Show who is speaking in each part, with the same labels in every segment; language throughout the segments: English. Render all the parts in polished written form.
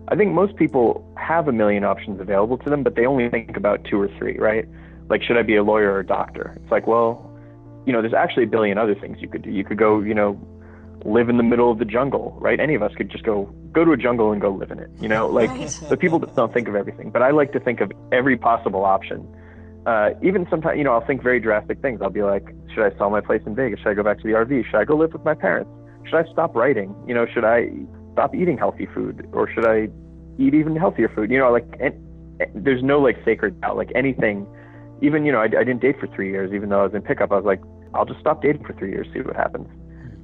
Speaker 1: I think most people have a million options available to them, but they only think about two or three, right? Like, should I be a lawyer or a doctor? It's like, well, there's actually a billion other things you could do. You could go, live in the middle of the jungle, right? Any of us could just go to a jungle and go live in it, like,
Speaker 2: Right.
Speaker 1: but people just don't think of everything. But I like to think of every possible option. Even sometimes, I'll think very drastic things. I'll be like, should I sell my place in Vegas? Should I go back to the RV? Should I go live with my parents? Should I stop writing? Should I stop eating healthy food, or should I eat even healthier food? There's no like sacred doubt, like anything. Even, I didn't date for 3 years, even though I was in pickup. I was like, I'll just stop dating for 3 years, see what happens.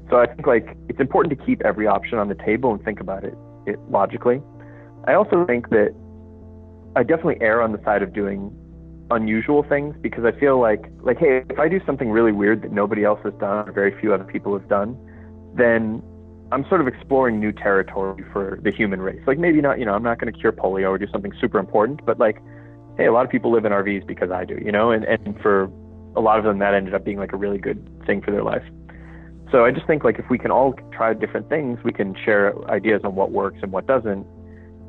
Speaker 1: So I think like it's important to keep every option on the table and think about it logically. I also think that I definitely err on the side of doing unusual things, because I feel like, hey, if I do something really weird that nobody else has done or very few other people have done, then I'm sort of exploring new territory for the human race. Like, maybe not, I'm not going to cure polio or do something super important, but like, hey, a lot of people live in RVs because I do, and for a lot of them that ended up being like a really good thing for their life. So I just think like if we can all try different things, we can share ideas on what works and what doesn't,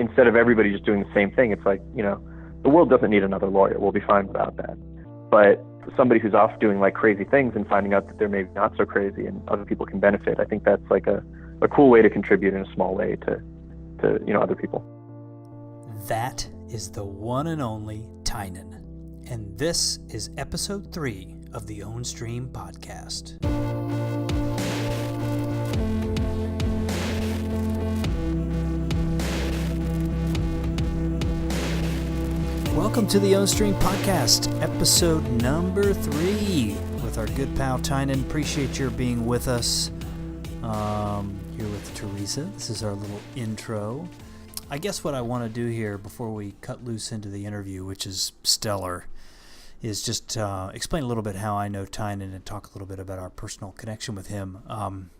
Speaker 1: instead of everybody just doing the same thing. It's like, the world doesn't need another lawyer. We'll be fine without that. But somebody who's off doing like crazy things and finding out that they're maybe not so crazy and other people can benefit, I think that's like a cool way to contribute in a small way to other people.
Speaker 3: That is the one and only Tynan. And this is episode 3 of the Ownstream podcast. Welcome to the Ownstream podcast, episode number 3, with our good pal Tynan. Appreciate your being with us. Here with Teresa. This is our little intro. I guess what I want to do here before we cut loose into the interview, which is stellar, is just explain a little bit how I know Tynan and talk a little bit about our personal connection with him.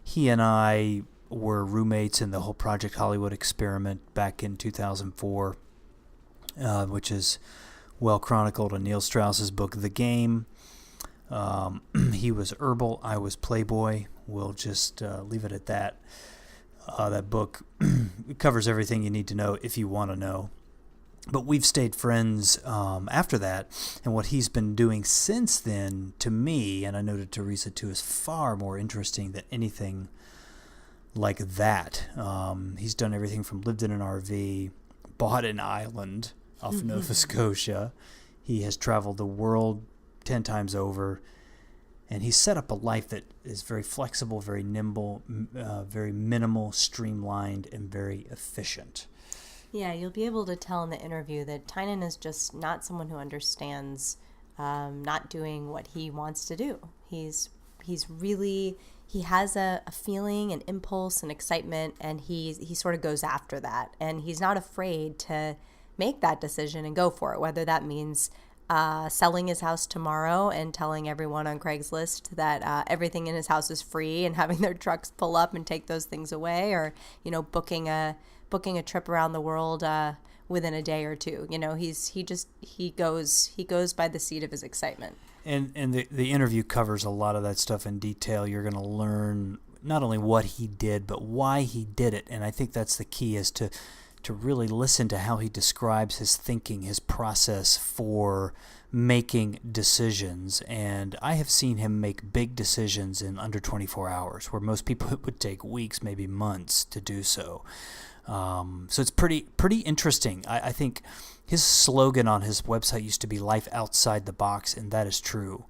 Speaker 3: He and I were roommates in the whole Project Hollywood experiment back in 2004. Which is well-chronicled in Neil Strauss's book, The Game. He was Herbal, I was Playboy. We'll just leave it at that. That book covers everything you need to know if you want to know. But we've stayed friends after that, and what he's been doing since then, to me, and I know to Teresa too, is far more interesting than anything like that. He's done everything from lived in an RV, bought an island off Nova Scotia. He has traveled the world 10 times over, and he's set up a life that is very flexible, very nimble, very minimal, streamlined, and very efficient.
Speaker 2: Yeah, you'll be able to tell in the interview that Tynan is just not someone who understands not doing what he wants to do. He has a feeling, an impulse, an excitement, and he sort of goes after that. And he's not afraid to make that decision and go for it, whether that means selling his house tomorrow and telling everyone on Craigslist that everything in his house is free and having their trucks pull up and take those things away, or booking a trip around the world within a day or two. He goes by the seat of his excitement.
Speaker 3: And the interview covers a lot of that stuff in detail. You're going to learn not only what he did, but why he did it. And I think that's the key, is to really listen to how he describes his thinking, his process for making decisions. And I have seen him make big decisions in under 24 hours, where most people it would take weeks, maybe months to do so. So it's pretty interesting. I think his slogan on his website used to be "Life Outside the Box," and that is true.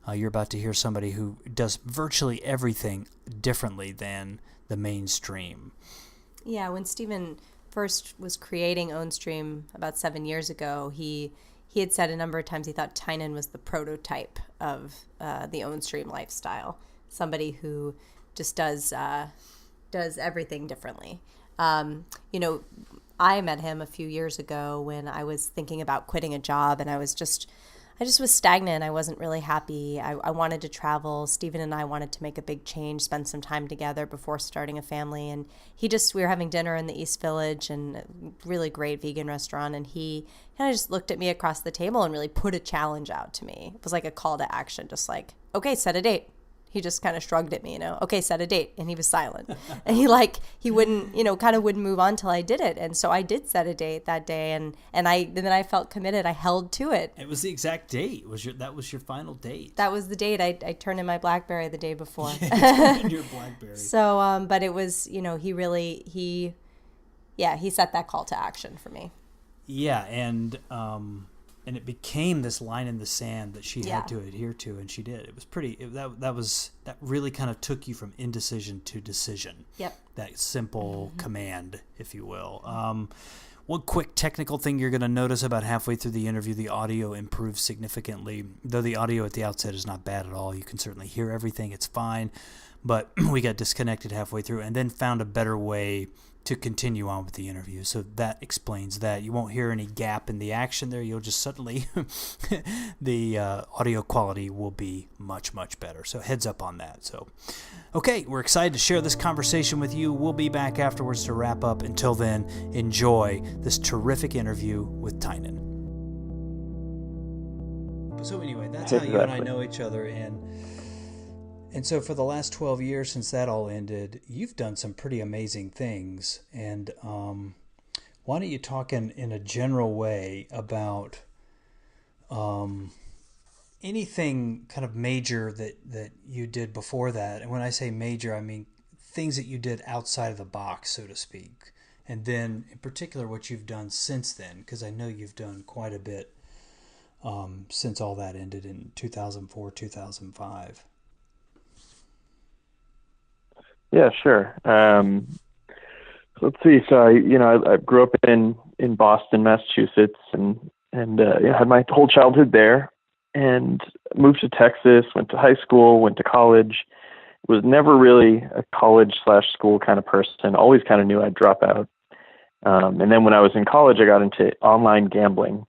Speaker 3: You're about to hear somebody who does virtually everything differently than the mainstream.
Speaker 2: Yeah, when Stephen first was creating Ownstream about 7 years ago, he had said a number of times he thought Tynan was the prototype of the Ownstream lifestyle, somebody who just does everything differently. I met him a few years ago when I was thinking about quitting a job, and I just was stagnant. I wasn't really happy. I wanted to travel. Stephen and I wanted to make a big change, spend some time together before starting a family. And we were having dinner in the East Village, and a really great vegan restaurant. And he kind of just looked at me across the table and really put a challenge out to me. It was like a call to action, just like, okay, set a date. He just kind of shrugged at me, okay, set a date. And he was silent. And he wouldn't, kind of wouldn't move on till I did it. And so I did set a date that day, and then I felt committed. I held to it.
Speaker 3: It was the exact date. That was your final date.
Speaker 2: That was the date. I turned in my BlackBerry the day before.
Speaker 3: Yeah, your BlackBerry.
Speaker 2: So, but it was, he set that call to action for me.
Speaker 3: Yeah, and it became this line in the sand that she had to adhere to, and she did. It was that really kind of took you from indecision to decision.
Speaker 2: Yep.
Speaker 3: That simple command, if you will. One quick technical thing you're going to notice about halfway through the interview, the audio improves significantly. Though the audio at the outset is not bad at all, you can certainly hear everything. It's fine. But we got disconnected halfway through and then found a better way to continue on with the interview. So that explains that. You won't hear any gap in the action there. You'll just suddenly, the audio quality will be much, much better. So heads up on that. So, okay, we're excited to share this conversation with you. We'll be back afterwards to wrap up. Until then, enjoy this terrific interview with Tynan. So anyway, that's how you and I know each other. And so for the last 12 years since that all ended, you've done some pretty amazing things. And why don't you talk in a general way about anything kind of major that you did before that? And when I say major, I mean things that you did outside of the box, so to speak. And then in particular what you've done since then, because I know you've done quite a bit since all that ended in 2004, 2005.
Speaker 1: Yeah, sure. Let's see. So I grew up in Boston, Massachusetts, and had my whole childhood there, and moved to Texas. Went to high school, went to college. Was never really a college/school kind of person. Always kind of knew I'd drop out. And then when I was in college, I got into online gambling,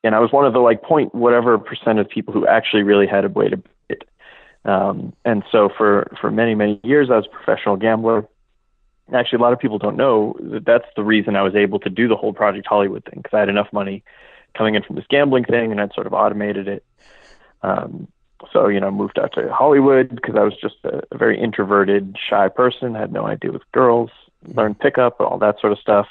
Speaker 1: and I was one of the point whatever percent of people who actually really had a way to beat it. And so for many, many years, I was a professional gambler. Actually, a lot of people don't know that that's the reason I was able to do the whole Project Hollywood thing, because I had enough money coming in from this gambling thing, and I'd sort of automated it. So, moved out to Hollywood because I was just a very introverted, shy person, had no idea with girls, learned pickup, all that sort of stuff.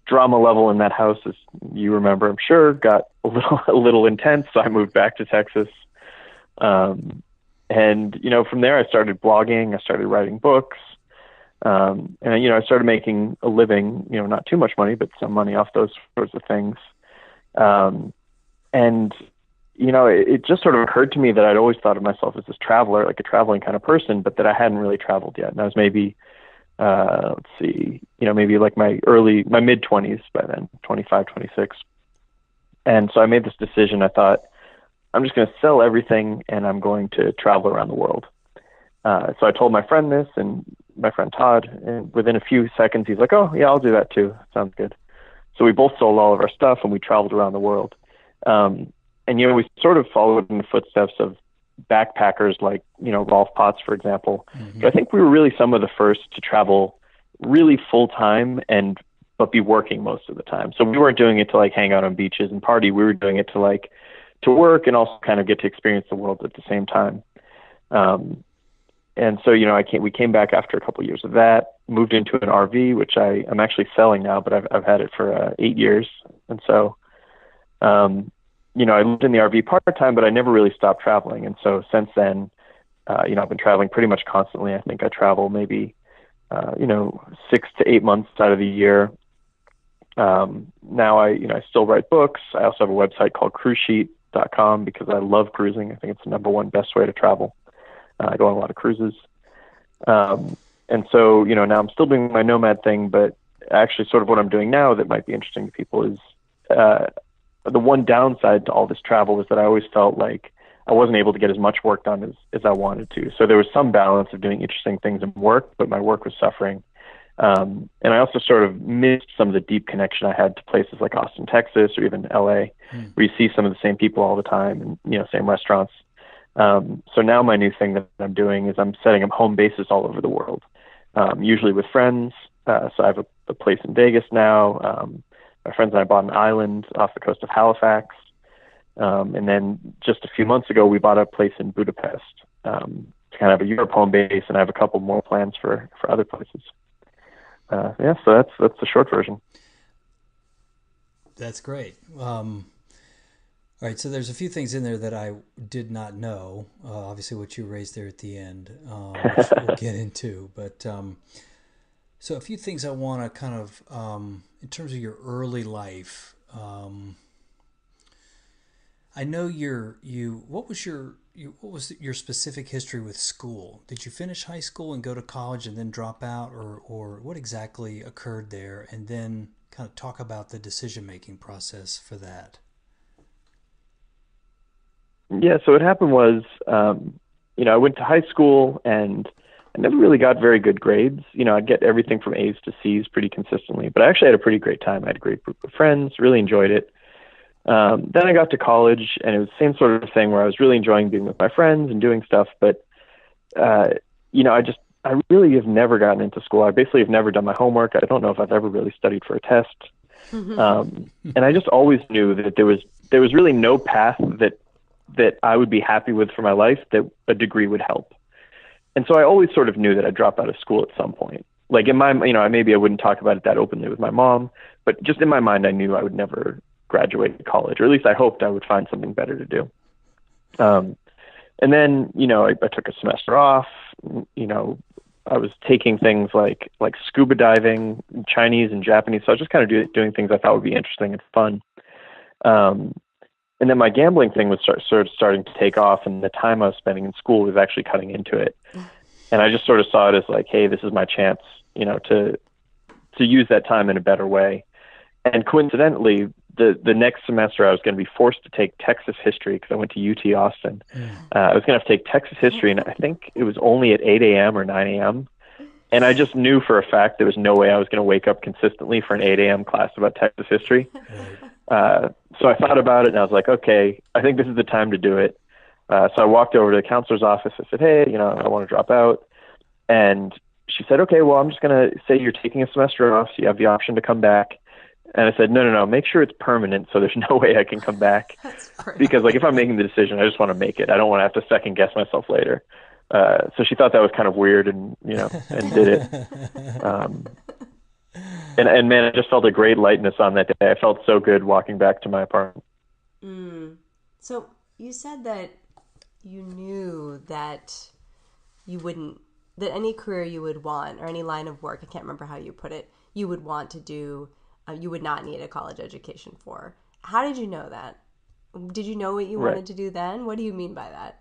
Speaker 1: Drama level in that house, as you remember, I'm sure, got a little intense, so I moved back to Texas. And from there I started blogging, I started writing books, and I started making a living, not too much money, but some money off those sorts of things. And it just sort of occurred to me that I'd always thought of myself as this traveler, like a traveling kind of person, but that I hadn't really traveled yet. And I was maybe, maybe like my mid-20s by then, 25, 26. And so I made this decision. I thought, I'm just going to sell everything and I'm going to travel around the world. So I told my friend this, and my friend Todd, and within a few seconds, he's like, oh, yeah, I'll do that too. Sounds good. So we both sold all of our stuff and we traveled around the world. And we sort of followed in the footsteps of backpackers like, Rolf Potts, for example. Mm-hmm. But I think we were really some of the first to travel really full time but be working most of the time. So we weren't doing it to hang out on beaches and party. We were doing it to work and also kind of get to experience the world at the same time. And so, we came back after a couple of years of that, moved into an RV, which I'm actually selling now, but I've had it for 8 years. And so, I lived in the RV part-time, but I never really stopped traveling. And so since then, I've been traveling pretty much constantly. I think I travel maybe, 6 to 8 months out of the year. Now I still write books. I also have a website called cruisesheet.com because I love cruising. I think it's the number one best way to travel. I go on a lot of cruises. And so, now I'm still doing my nomad thing, but actually sort of what I'm doing now that might be interesting to people is, the one downside to all this travel was that I always felt like I wasn't able to get as much work done as I wanted to. So there was some balance of doing interesting things in work, but my work was suffering. And I also sort of missed some of the deep connection I had to places like Austin, Texas, or even LA, where you see some of the same people all the time and, same restaurants. So now my new thing that I'm doing is I'm setting up home bases all over the world, usually with friends. So I have a place in Vegas now. My friends and I bought an island off the coast of Halifax. And then just a few months ago, we bought a place in Budapest. to kind of have a Europe home base, and I have a couple more plans for other places. Yeah, so that's the short version.
Speaker 3: That's great. All right, so there's a few things in there that I did not know. Obviously, what you raised there at the end, which we'll get into. But so a few things I want to kind of, in terms of your early life. I know what was your specific history with school? Did you finish high school and go to college and then drop out, or what exactly occurred there? And then kind of talk about the decision-making process for that.
Speaker 1: Yeah, so what happened was, I went to high school and I never really got very good grades. I'd get everything from A's to C's pretty consistently, but I actually had a pretty great time. I had a great group of friends, really enjoyed it. Then I got to college, and it was the same sort of thing where I was really enjoying being with my friends and doing stuff, but, I really have never gotten into school. I basically have never done my homework. I don't know if I've ever really studied for a test. And I just always knew that there was really no path that I would be happy with for my life that a degree would help. And so I always sort of knew that I'd drop out of school at some point. Like in my, maybe I wouldn't talk about it that openly with my mom, but just in my mind, I knew I would never graduate college, or at least I hoped I would find something better to do. And then, I took a semester off. I was taking things like scuba diving, Chinese and Japanese. So I was just kind of doing things I thought would be interesting and fun. And then my gambling thing was starting to take off, and the time I was spending in school was actually cutting into it. And I just sort of saw it as like, hey, this is my chance, to use that time in a better way. And coincidentally, the next semester I was going to be forced to take Texas history because I went to UT Austin. I was going to have to take Texas history, and I think it was only at 8 a.m. or 9 a.m. And I just knew for a fact there was no way I was going to wake up consistently for an 8 a.m. class about Texas history. So I thought about it, and I was like, okay, I think this is the time to do it. So I walked over to the counselor's office. I said, hey, I want to drop out. And she said, okay, well, I'm just going to say you're taking a semester off, so you have the option to come back. And I said, no, make sure it's permanent, so there's no way I can come back. Because if I'm making the decision, I just want to make it. I don't want to have to second guess myself later. So she thought that was kind of weird, and and did it. And man, I just felt a great lightness on that day. I felt so good walking back to my apartment.
Speaker 2: So you said that you knew that that any career you would want, or any line of work, I can't remember how you put it, you would want to do, you would not need a college education for. How did you know that? Did you know what you wanted to do then? What do you mean by that?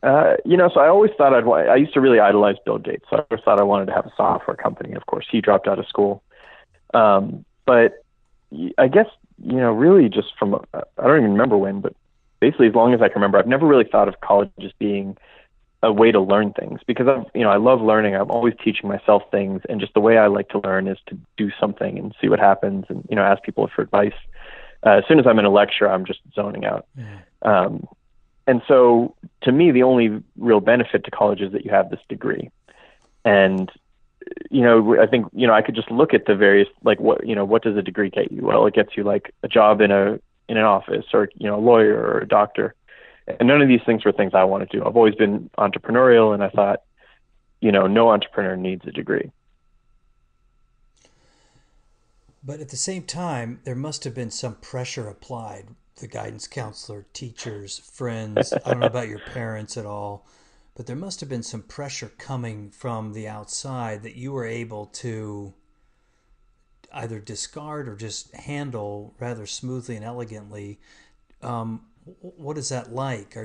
Speaker 1: So I always thought I used to really idolize Bill Gates. So I always thought I wanted to have a software company. Of course, he dropped out of school. But I guess, really just from, I don't even remember when, but basically as long as I can remember, I've never really thought of college as being a way to learn things, because I love learning. I'm always teaching myself things, and just the way I like to learn is to do something and see what happens, and, ask people for advice. As soon as I'm in a lecture, I'm just zoning out. And so to me, the only real benefit to college is that you have this degree. And, I think, I could just look at the various, what does a degree get you? Well, it gets you like a job in an office, or, a lawyer or a doctor. And none of these things were things I want to do. I've always been entrepreneurial, and I thought, no entrepreneur needs a degree.
Speaker 3: But at the same time, there must have been some pressure applied. The guidance counselor, teachers, friends, I don't know about your parents at all, but there must have been some pressure coming from the outside that you were able to either discard or just handle rather smoothly and elegantly. What is that like?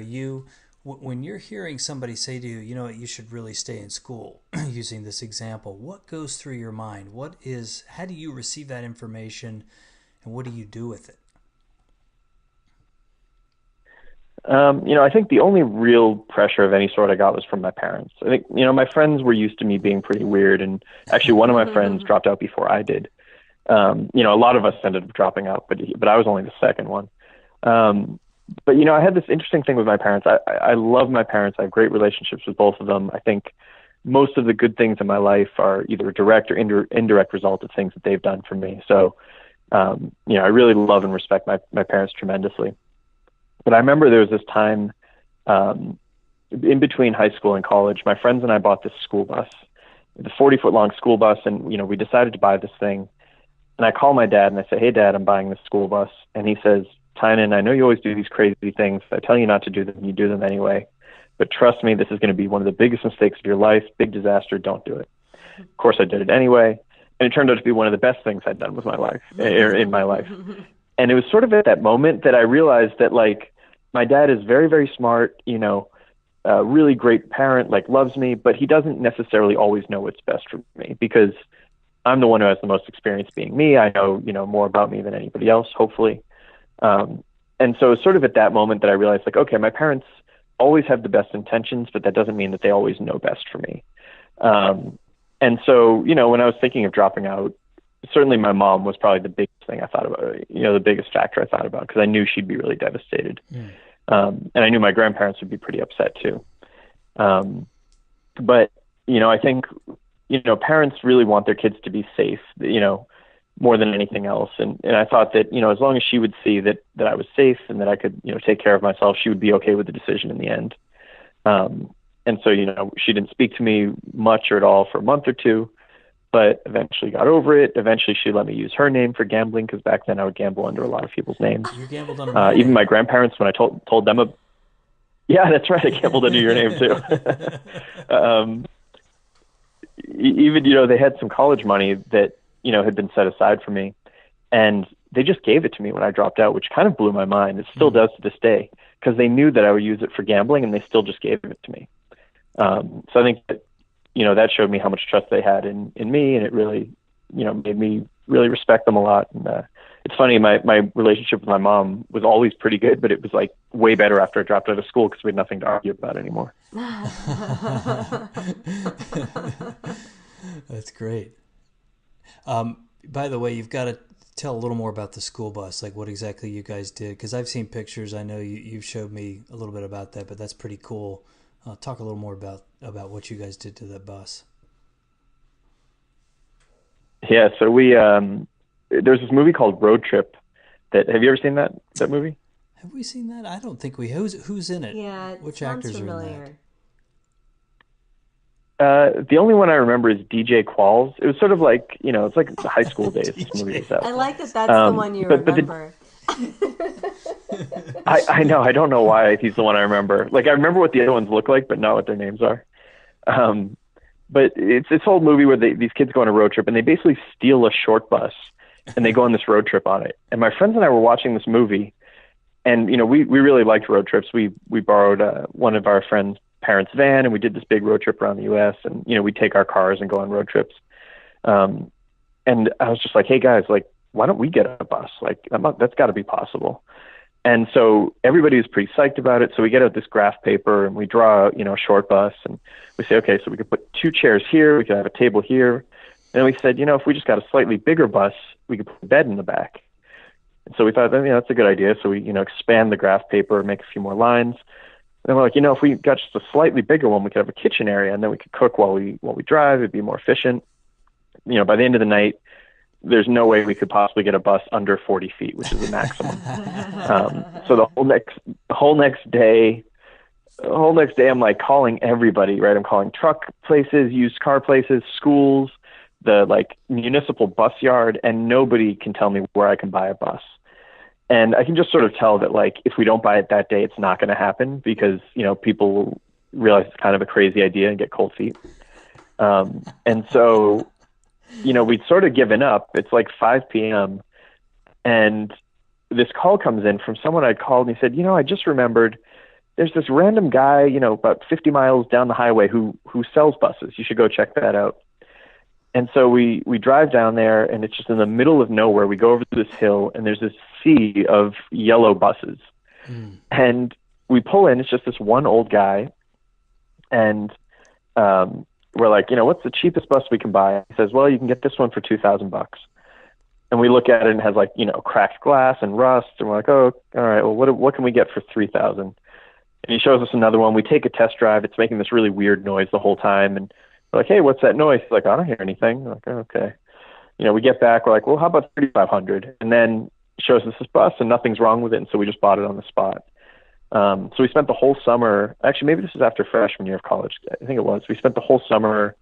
Speaker 3: When you're hearing somebody say to you, you should really stay in school, using this example, what goes through your mind? How do you receive that information, and what do you do with it?
Speaker 1: I think the only real pressure of any sort I got was from my parents. I think, my friends were used to me being pretty weird, and actually one of my friends dropped out before I did. A lot of us ended up dropping out, but I was only the second one. But I had this interesting thing with my parents. I love my parents. I have great relationships with both of them. I think most of the good things in my life are either a direct or indirect result of things that they've done for me. So, I really love and respect my parents tremendously. But I remember there was this time in between high school and college, my friends and I bought this school bus, the 40-foot long school bus. And, we decided to buy this thing. And I call my dad and I say, hey, Dad, I'm buying this school bus. And he says, Tynan, I know you always do these crazy things. I tell you not to do them, and you do them anyway. But trust me, this is going to be one of the biggest mistakes of your life. Big disaster. Don't do it. Of course, I did it anyway. And it turned out to be one of the best things I'd done with my life, or in my life. And it was sort of at that moment that I realized that, like, my dad is very, very smart, really great parent, like loves me, but he doesn't necessarily always know what's best for me, because I'm the one who has the most experience being me. I know, more about me than anybody else, hopefully. And so it's sort of at that moment that I realized, like, okay, my parents always have the best intentions, but that doesn't mean that they always know best for me. And so, when I was thinking of dropping out, certainly my mom was probably the biggest thing I thought about, the biggest factor I thought about, because I knew she'd be really devastated. And I knew my grandparents would be pretty upset too. But, I think, parents really want their kids to be safe, more than anything else. And I thought that, as long as she would see that I was safe and that I could, take care of myself, she would be okay with the decision in the end. And so, she didn't speak to me much or at all for a month or two, but eventually got over it. Eventually she let me use her name for gambling, because back then I would gamble under a lot of people's names.
Speaker 3: You gambled under my
Speaker 1: even
Speaker 3: name.
Speaker 1: my grandparents, when I told them, yeah, that's right, I gambled under your name too. Even, they had some college money that, had been set aside for me, and they just gave it to me when I dropped out, which kind of blew my mind. It still does to this day, because they knew that I would use it for gambling, and they still just gave it to me. So I think that, that showed me how much trust they had in me, and it really, made me really respect them a lot. And it's funny, my relationship with my mom was always pretty good, but it was like way better after I dropped out of school, because we had nothing to argue about anymore.
Speaker 3: That's great. By the way, you've got to tell a little more about the school bus, like what exactly you guys did, because I've seen pictures. I know you've showed me a little bit about that, but that's pretty cool. Talk a little more about what you guys did to that bus.
Speaker 1: Yeah, so we there's this movie called Road Trip. Have you ever seen that movie?
Speaker 3: Have we seen that? I don't think we. Who's in it?
Speaker 2: Yeah,
Speaker 3: which actors
Speaker 2: familiar.
Speaker 3: are in that?
Speaker 1: The only one I remember is DJ Qualls. It was sort of like, it's like the high school days. This movie was out.
Speaker 2: I like that that's the one you remember.
Speaker 1: I know. I don't know why he's the one I remember. Like, I remember what the other ones look like, but not what their names are. But it's this whole movie where these kids go on a road trip, and they basically steal a short bus, and they go on this road trip on it. And my friends and I were watching this movie, and, we really liked road trips. We borrowed one of our friends' parents' van, and we did this big road trip around the U.S. And, we'd take our cars and go on road trips. And I was just like, hey guys, like, why don't we get a bus? Like, that's got to be possible. And so everybody was pretty psyched about it. So we get out this graph paper and we draw, a short bus, and we say, okay, so we could put 2 chairs here. We could have a table here. And then we said, if we just got a slightly bigger bus, we could put a bed in the back. And so we thought, that's a good idea. So we, expand the graph paper, make a few more lines. And then we're like, if we got just a slightly bigger one, we could have a kitchen area, and then we could cook while we drive. It'd be more efficient. By the end of the night, there's no way we could possibly get a bus under 40 feet, which is the maximum. So the whole next day, I'm like calling everybody, right? I'm calling truck places, used car places, schools, the like municipal bus yard, and nobody can tell me where I can buy a bus. And I can just sort of tell that, like, if we don't buy it that day, it's not going to happen, because, people will realize it's kind of a crazy idea and get cold feet. And so, we'd sort of given up. It's like 5 p.m. and this call comes in from someone I'd called, and he said, I just remembered there's this random guy, about 50 miles down the highway who sells buses. You should go check that out. And so we drive down there, and it's just in the middle of nowhere. We go over this hill, and there's this sea of yellow buses. And we pull in. It's just this one old guy. And we're like, what's the cheapest bus we can buy? He says, well, you can get this one for $2,000. And we look at it, and it has, like, cracked glass and rust. And we're like, oh, all right, well, what can we get for $3,000? And he shows us another one. We take a test drive. It's making this really weird noise the whole time. And we're like, hey, what's that noise? He's like, I don't hear anything. We're like, oh, okay. We get back. We're like, well, how about $3,500? And then shows us this bus, and nothing's wrong with it. And so we just bought it on the spot. So we spent the whole summer, actually maybe this is after freshman year of college, I think it was. We spent the whole summer,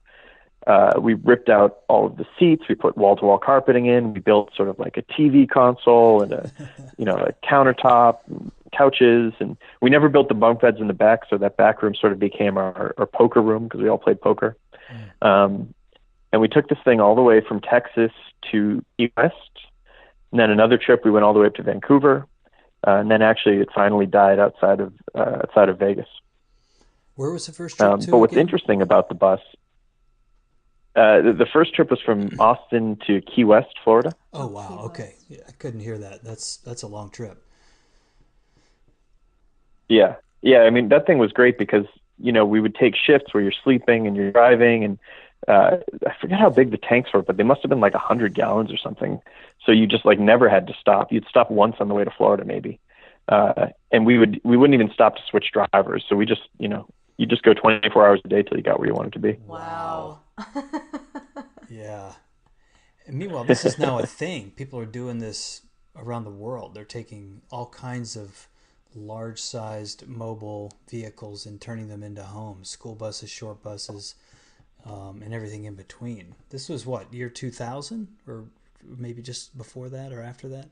Speaker 1: we ripped out all of the seats, we put wall-to-wall carpeting in, we built sort of like a TV console and a countertop, couches, and we never built the bunk beds in the back, so that back room sort of became our poker room because we all played poker. And we took this thing all the way from Texas to Key West, and then another trip we went all the way up to Vancouver, and then actually it finally died outside of Vegas.
Speaker 3: Where was the first trip to?
Speaker 1: But what's
Speaker 3: again?
Speaker 1: interesting about the bus, the first trip was from Austin to Key West, Florida.
Speaker 3: Oh wow, okay, yeah, I couldn't hear that. That's a long trip.
Speaker 1: Yeah. I mean, that thing was great because, we would take shifts where you're sleeping and you're driving, and I forget how big the tanks were, but they must have been like 100 gallons or something. So you just like never had to stop. You'd stop once on the way to Florida maybe. And we wouldn't even stop to switch drivers. So we just, you just go 24 hours a day till you got where you wanted to be.
Speaker 2: Wow.
Speaker 3: Yeah. And meanwhile, this is now a thing. People are doing this around the world. They're taking all kinds of large-sized mobile vehicles and turning them into homes, school buses, short buses, and everything in between. This was what, year 2000, or maybe just before that or after that?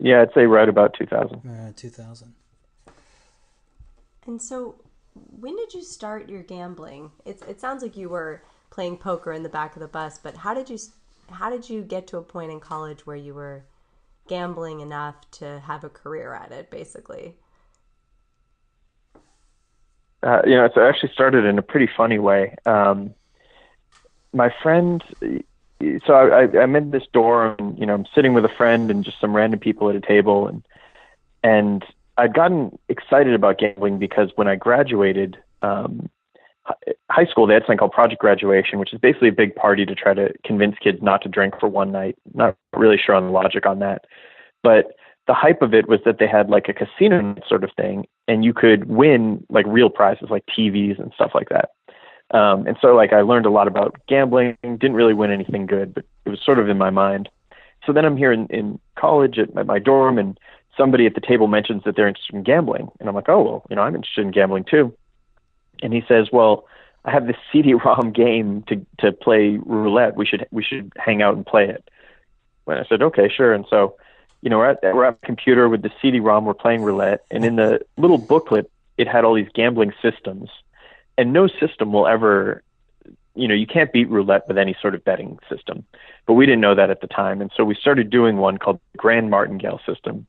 Speaker 1: Yeah, I'd say right about 2000.
Speaker 3: 2000.
Speaker 2: And so when did you start your gambling? It sounds like you were playing poker in the back of the bus, but how did you get to a point in college where you were gambling enough to have a career at it, basically?
Speaker 1: It actually started in a pretty funny way. My friend, so I'm in this dorm, I'm sitting with a friend and just some random people at a table, and I'd gotten excited about gambling because when I graduated high school, they had something called Project Graduation, which is basically a big party to try to convince kids not to drink for one night. Not really sure on the logic on that. But the hype of it was that they had like a casino sort of thing, and you could win like real prizes like TVs and stuff like that. And so like I learned a lot about gambling, didn't really win anything good, but it was sort of in my mind. So then I'm here in college at my dorm, and somebody at the table mentions that they're interested in gambling. And I'm like, oh, well, I'm interested in gambling too. And he says, well, I have this CD-ROM game to play roulette. We should hang out and play it. And I said, okay, sure. And so, we're at a computer with the CD-ROM, we're playing roulette. And in the little booklet, it had all these gambling systems. And no system will ever, you can't beat roulette with any sort of betting system. But we didn't know that at the time. And so we started doing one called the Grand Martingale system,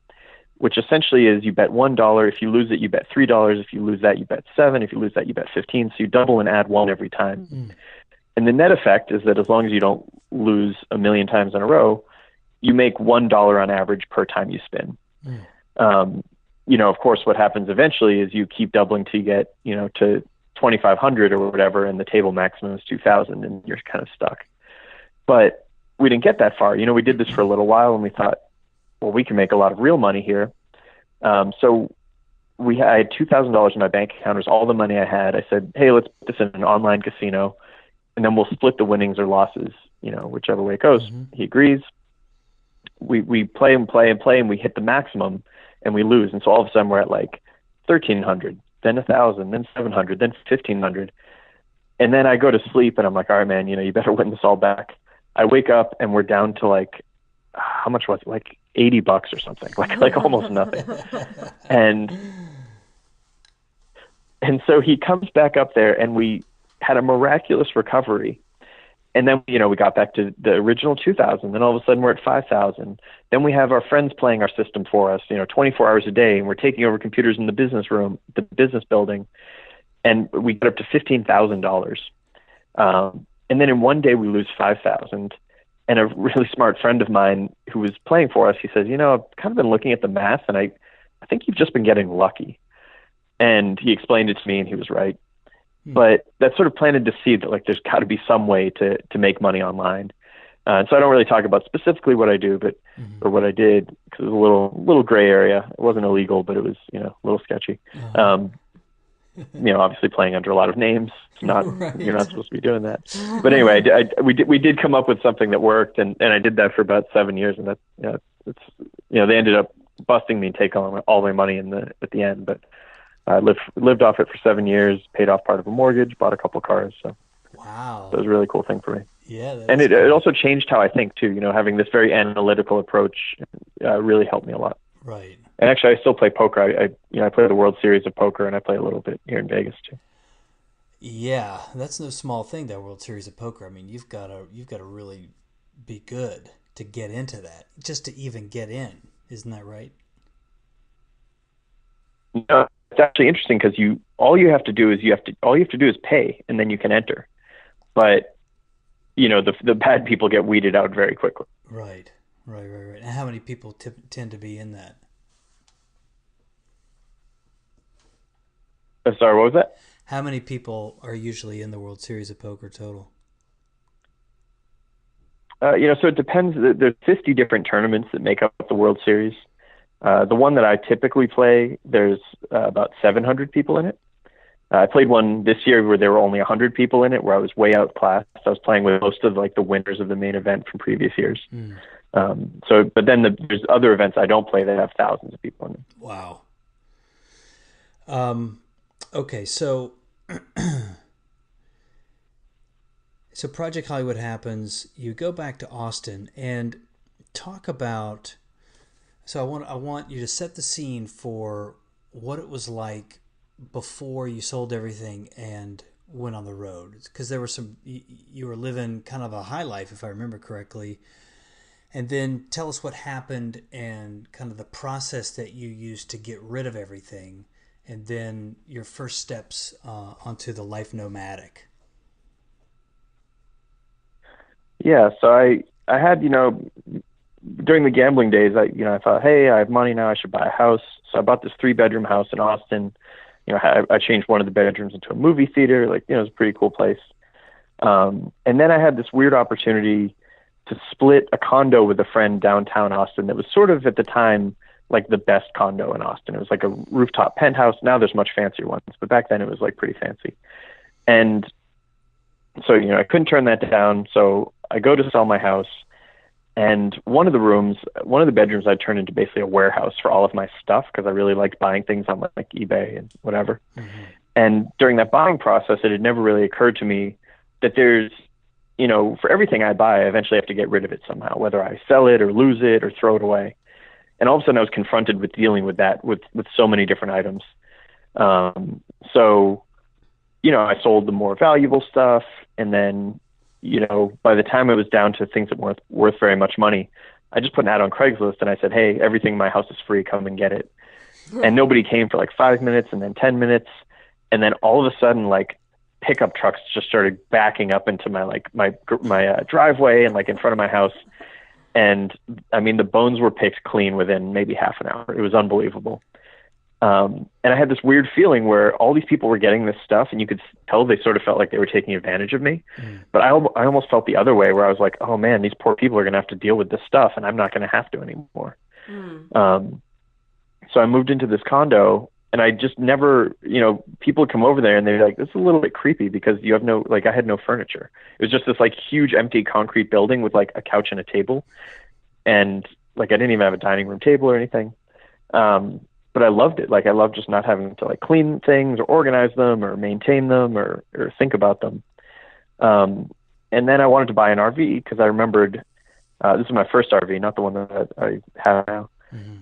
Speaker 1: which essentially is you bet $1. If you lose it, you bet $3. If you lose that, you bet $7. If you lose that, you bet $15. So you double and add one every time. Mm. And the net effect is that as long as you don't lose a million times in a row, you make $1 on average per time you spin. Mm. Of course, what happens eventually is you keep doubling till you get, to 2,500 or whatever, and the table maximum is 2,000, and you're kind of stuck. But we didn't get that far. We did this for a little while, and we thought, well, we can make a lot of real money here. So I had $2,000 in my bank account. It was all the money I had. I said, hey, let's put this in an online casino, and then we'll split the winnings or losses, whichever way it goes. Mm-hmm. He agrees. We play and play and play, and we hit the maximum, and we lose. And so all of a sudden we're at like 1,300, then 1,000, then 700, then 1,500. And then I go to sleep, and I'm like, all right, man, you better win this all back. I wake up, and we're down to like, how much was it? Like $80 or something, like almost nothing. And so he comes back up there, and we had a miraculous recovery. And then, we got back to the original 2,000. Then all of a sudden we're at 5,000. Then we have our friends playing our system for us, 24 hours a day, and we're taking over computers in the business room, the business building, and we get up to $15,000. And then in one day we lose 5,000. And a really smart friend of mine who was playing for us, he says, I've kind of been looking at the math, and I think you've just been getting lucky. And he explained it to me, and he was right. But that sort of planted the seed that like there's got to be some way to make money online. And so I don't really talk about specifically what I do, but or what I did, because it was a little gray area. It wasn't illegal, but it was a little sketchy. Obviously playing under a lot of names. It's not right. You're not supposed to be doing that. But anyway, we did come up with something that worked, and I did that for about 7 years, and that it's they ended up busting me and take all my money at the end. But I lived off it for 7 years, paid off part of a mortgage, bought a couple cars. So
Speaker 3: wow,
Speaker 1: it was a really cool thing for me.
Speaker 3: Yeah,
Speaker 1: and it also changed how I think too. Having this very analytical approach really helped me a lot.
Speaker 3: Right.
Speaker 1: And actually, I still play poker. I play the World Series of Poker, and I play a little bit here in Vegas too.
Speaker 3: Yeah, that's no small thing, that World Series of Poker. I mean, you've got to really be good to get into that, just to even get in. Isn't that right?
Speaker 1: No, it's actually interesting because all you have to do is pay, and then you can enter. But the bad people get weeded out very quickly.
Speaker 3: Right. And how many people tend to be in that?
Speaker 1: Sorry, what was that?
Speaker 3: How many people are usually in the World Series of Poker total?
Speaker 1: So it depends. There's 50 different tournaments that make up the World Series. The one that I typically play, there's about 700 people in it. I played one this year where there were only 100 people in it, where I was way outclassed. I was playing with most of the winners of the main event from previous years. But then there's other events I don't play that have thousands of people in them.
Speaker 3: Wow. Okay, so Project Hollywood happens. You go back to Austin and talk about. So I want you to set the scene for what it was like before you sold everything and went on the road, because there were you were living kind of a high life, if I remember correctly. And then tell us what happened and kind of the process that you used to get rid of everything, and then your first steps onto the life nomadic.
Speaker 1: Yeah, so I had, during the gambling days, I thought, hey, I have money now, I should buy a house. So I bought this 3-bedroom house in Austin. I changed one of the bedrooms into a movie theater. It was a pretty cool place. And then I had this weird opportunity to split a condo with a friend downtown Austin that was sort of at the time the best condo in Austin. It was like a rooftop penthouse. Now there's much fancier ones, but back then it was pretty fancy. And so, I couldn't turn that down. So I go to sell my house, and one of the bedrooms I turned into basically a warehouse for all of my stuff, because I really liked buying things on eBay and whatever. Mm-hmm. And during that buying process, it had never really occurred to me that there's, for everything I buy, I eventually have to get rid of it somehow, whether I sell it or lose it or throw it away. And all of a sudden I was confronted with dealing with that with so many different items. So, I sold the more valuable stuff, and then, by the time it was down to things that weren't worth very much money, I just put an ad on Craigslist and I said, hey, everything in my house is free, come and get it. And nobody came for 5 minutes, and then 10 minutes. And then all of a sudden, pickup trucks just started backing up into my driveway and in front of my house. And I mean, the bones were picked clean within maybe half an hour. It was unbelievable. And I had this weird feeling where all these people were getting this stuff, and you could tell they sort of felt like they were taking advantage of me. But I almost felt the other way, where I was like, oh man, these poor people are going to have to deal with this stuff, and I'm not going to have to anymore. So I moved into this condo, and I just never, people would come over there and they'd be like, this is a little bit creepy because you have no, I had no furniture. It was just this huge empty concrete building with a couch and a table. And I didn't even have a dining room table or anything. But I loved it. I loved just not having to clean things or organize them or maintain them or think about them. And then I wanted to buy an RV because I remembered, this is my first RV, not the one that I have now. Mm-hmm.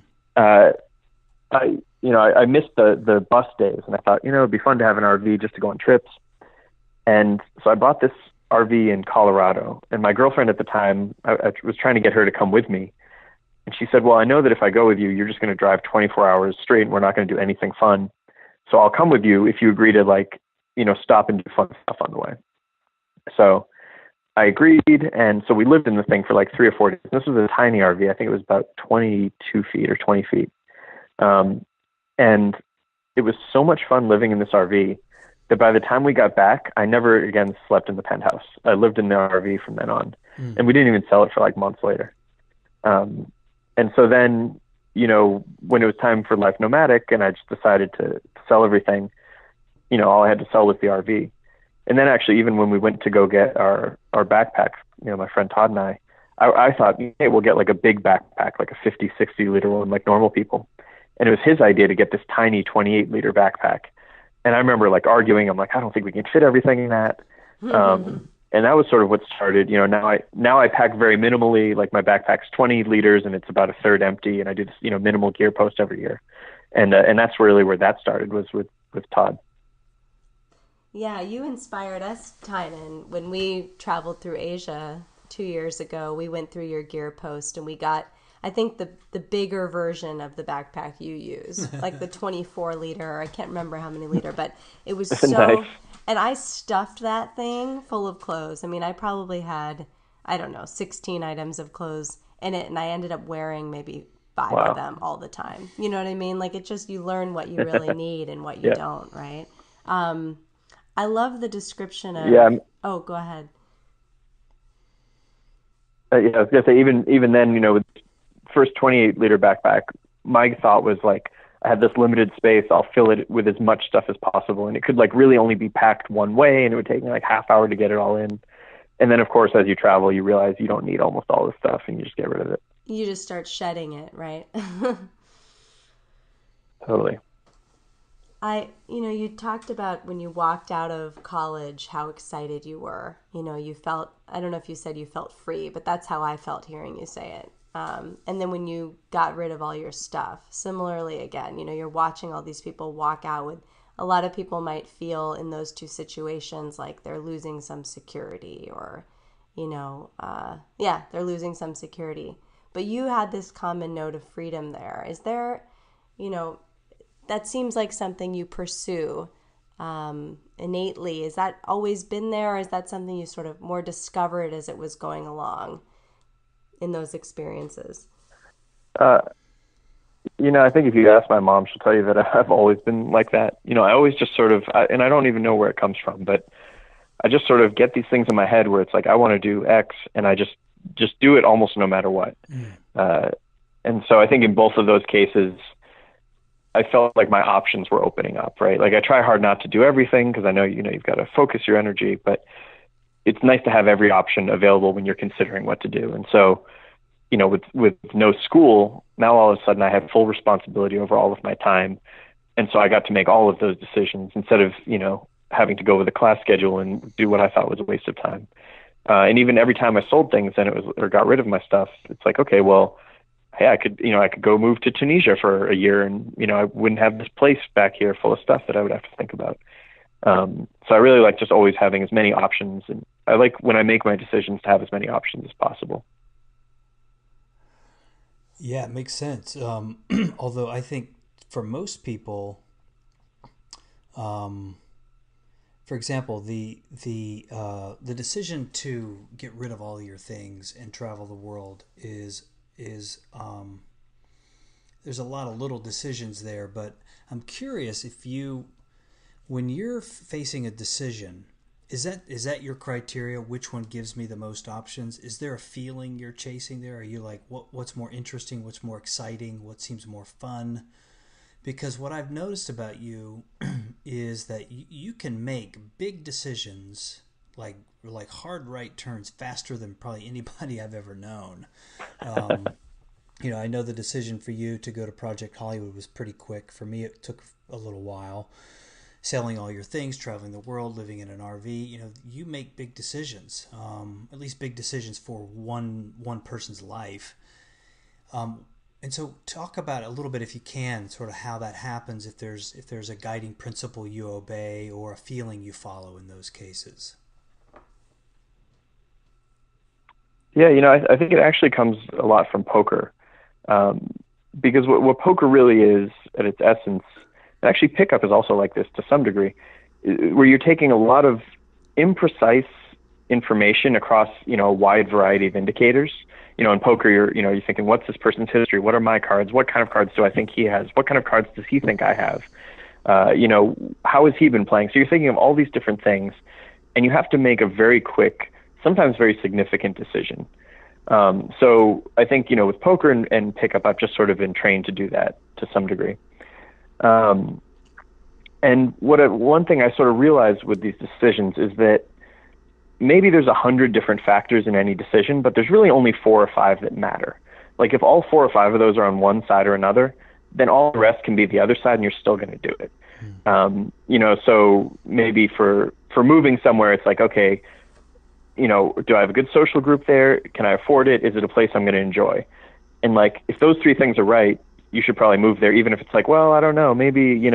Speaker 1: I missed the bus days, and I thought, it'd be fun to have an RV just to go on trips. And so I bought this RV in Colorado, and my girlfriend at the time, I was trying to get her to come with me. And she said, well, I know that if I go with you, you're just going to drive 24 hours straight, and we're not going to do anything fun. So I'll come with you if you agree to stop and do fun stuff on the way. So I agreed. And so we lived in the thing for 3 or 4 days. This was a tiny RV. I think it was about 22 feet or 20 feet. And it was so much fun living in this RV that by the time we got back, I never again slept in the penthouse. I lived in the RV from then on, and we didn't even sell it for months later. And so then, when it was time for life nomadic and I just decided to sell everything, all I had to sell was the RV. And then actually, even when we went to go get our backpack, my friend Todd and I I thought, hey, we'll get like a big backpack, like a 50, 60 liter one, like normal people. And it was his idea to get this tiny 28 liter backpack. And I remember like arguing, I'm like, I don't think we can fit everything in that. And that was sort of what started, now I pack very minimally. Like my backpack's 20 liters and it's about a third empty. And I do this, minimal gear post every year. And that's really where that started, was with Todd.
Speaker 2: Yeah, you inspired us, Tynan. When we traveled through Asia 2 years ago, we went through your gear post and we got, I think, the bigger version of the backpack you use, like the 24 liter. I can't remember how many liter, but it was so
Speaker 1: nice.
Speaker 2: And I stuffed that thing full of clothes. I mean, I probably had, 16 items of clothes in it, and I ended up wearing maybe 5 of them all the time. You know what I mean? Like, it just, you learn what you really need and what you don't, right? I love the description of... Oh, go ahead.
Speaker 1: I was going to say, even then, with first 28 liter backpack, my thought was like, I have this limited space, I'll fill it with as much stuff as possible. And it could like really only be packed one way, and it would take me like half hour to get it all in. And then of course, as you travel, you realize you don't need almost all this stuff and you just get rid of it.
Speaker 2: You just start shedding it, right?
Speaker 1: Totally.
Speaker 2: You talked about when you walked out of college, how excited you were. You felt, I don't know if you said you felt free, but that's how I felt hearing you say it. And then when you got rid of all your stuff, similarly again, you're watching all these people walk out with, a lot of people might feel in those two situations like they're losing some security or, they're losing some security. But you had this common note of freedom there. Is there, that seems like something you pursue innately. Is that always been there, or is that something you sort of more discovered as it was going along in those experiences?
Speaker 1: I think if you ask my mom, she'll tell you that I've always been like that. I always just sort of, and I don't even know where it comes from, but I just sort of get these things in my head where it's like, I want to do X, and I just do it almost no matter what. And so I think in both of those cases, I felt like my options were opening up, right? Like I try hard not to do everything because I know, you've got to focus your energy, but it's nice to have every option available when you're considering what to do. And so, with no school, now all of a sudden I have full responsibility over all of my time. And so I got to make all of those decisions instead of, having to go with a class schedule and do what I thought was a waste of time. And even every time I sold things or got rid of my stuff, it's like, okay, well, hey, I could go move to Tunisia for a year and, I wouldn't have this place back here full of stuff that I would have to think about. So I really like just always having as many options, and I like when I make my decisions to have as many options as possible.
Speaker 3: Yeah, it makes sense. Although I think for most people, for example, the decision to get rid of all your things and travel the world is there's a lot of little decisions there, but I'm curious if when you're facing a decision, is that your criteria? Which one gives me the most options? Is there a feeling you're chasing there? Are you like, what's more interesting? What's more exciting? What seems more fun? Because what I've noticed about you is that you can make big decisions, like hard right turns faster than probably anybody I've ever known. I know the decision for you to go to Project Hollywood was pretty quick. For me, it took a little while. Selling all your things, traveling the world, living in an RV, you make big decisions, at least big decisions for one person's life. And so talk about it a little bit, if you can, sort of how that happens, if there's a guiding principle you obey or a feeling you follow in those cases.
Speaker 1: Yeah, I think it actually comes a lot from poker, because what poker really is at its essence, and actually pickup is also like this to some degree, where you're taking a lot of imprecise information across, a wide variety of indicators. In poker, you're thinking, what's this person's history? What are my cards? What kind of cards do I think he has? What kind of cards does he think I have? How has he been playing? So you're thinking of all these different things, and you have to make a very quick, sometimes very significant decision. So I think, with poker and pickup, I've just sort of been trained to do that to some degree. And one thing I sort of realized with these decisions is that, maybe there's 100 different factors in any decision, but there's really only 4 or 5 that matter. Like if all 4 or 5 of those are on one side or another, then all the rest can be the other side and you're still going to do it. So maybe for moving somewhere, it's like, okay, do I have a good social group there? Can I afford it? Is it a place I'm going to enjoy? And like, if those 3 things are right, you should probably move there, even if it's like, well, I don't know, maybe,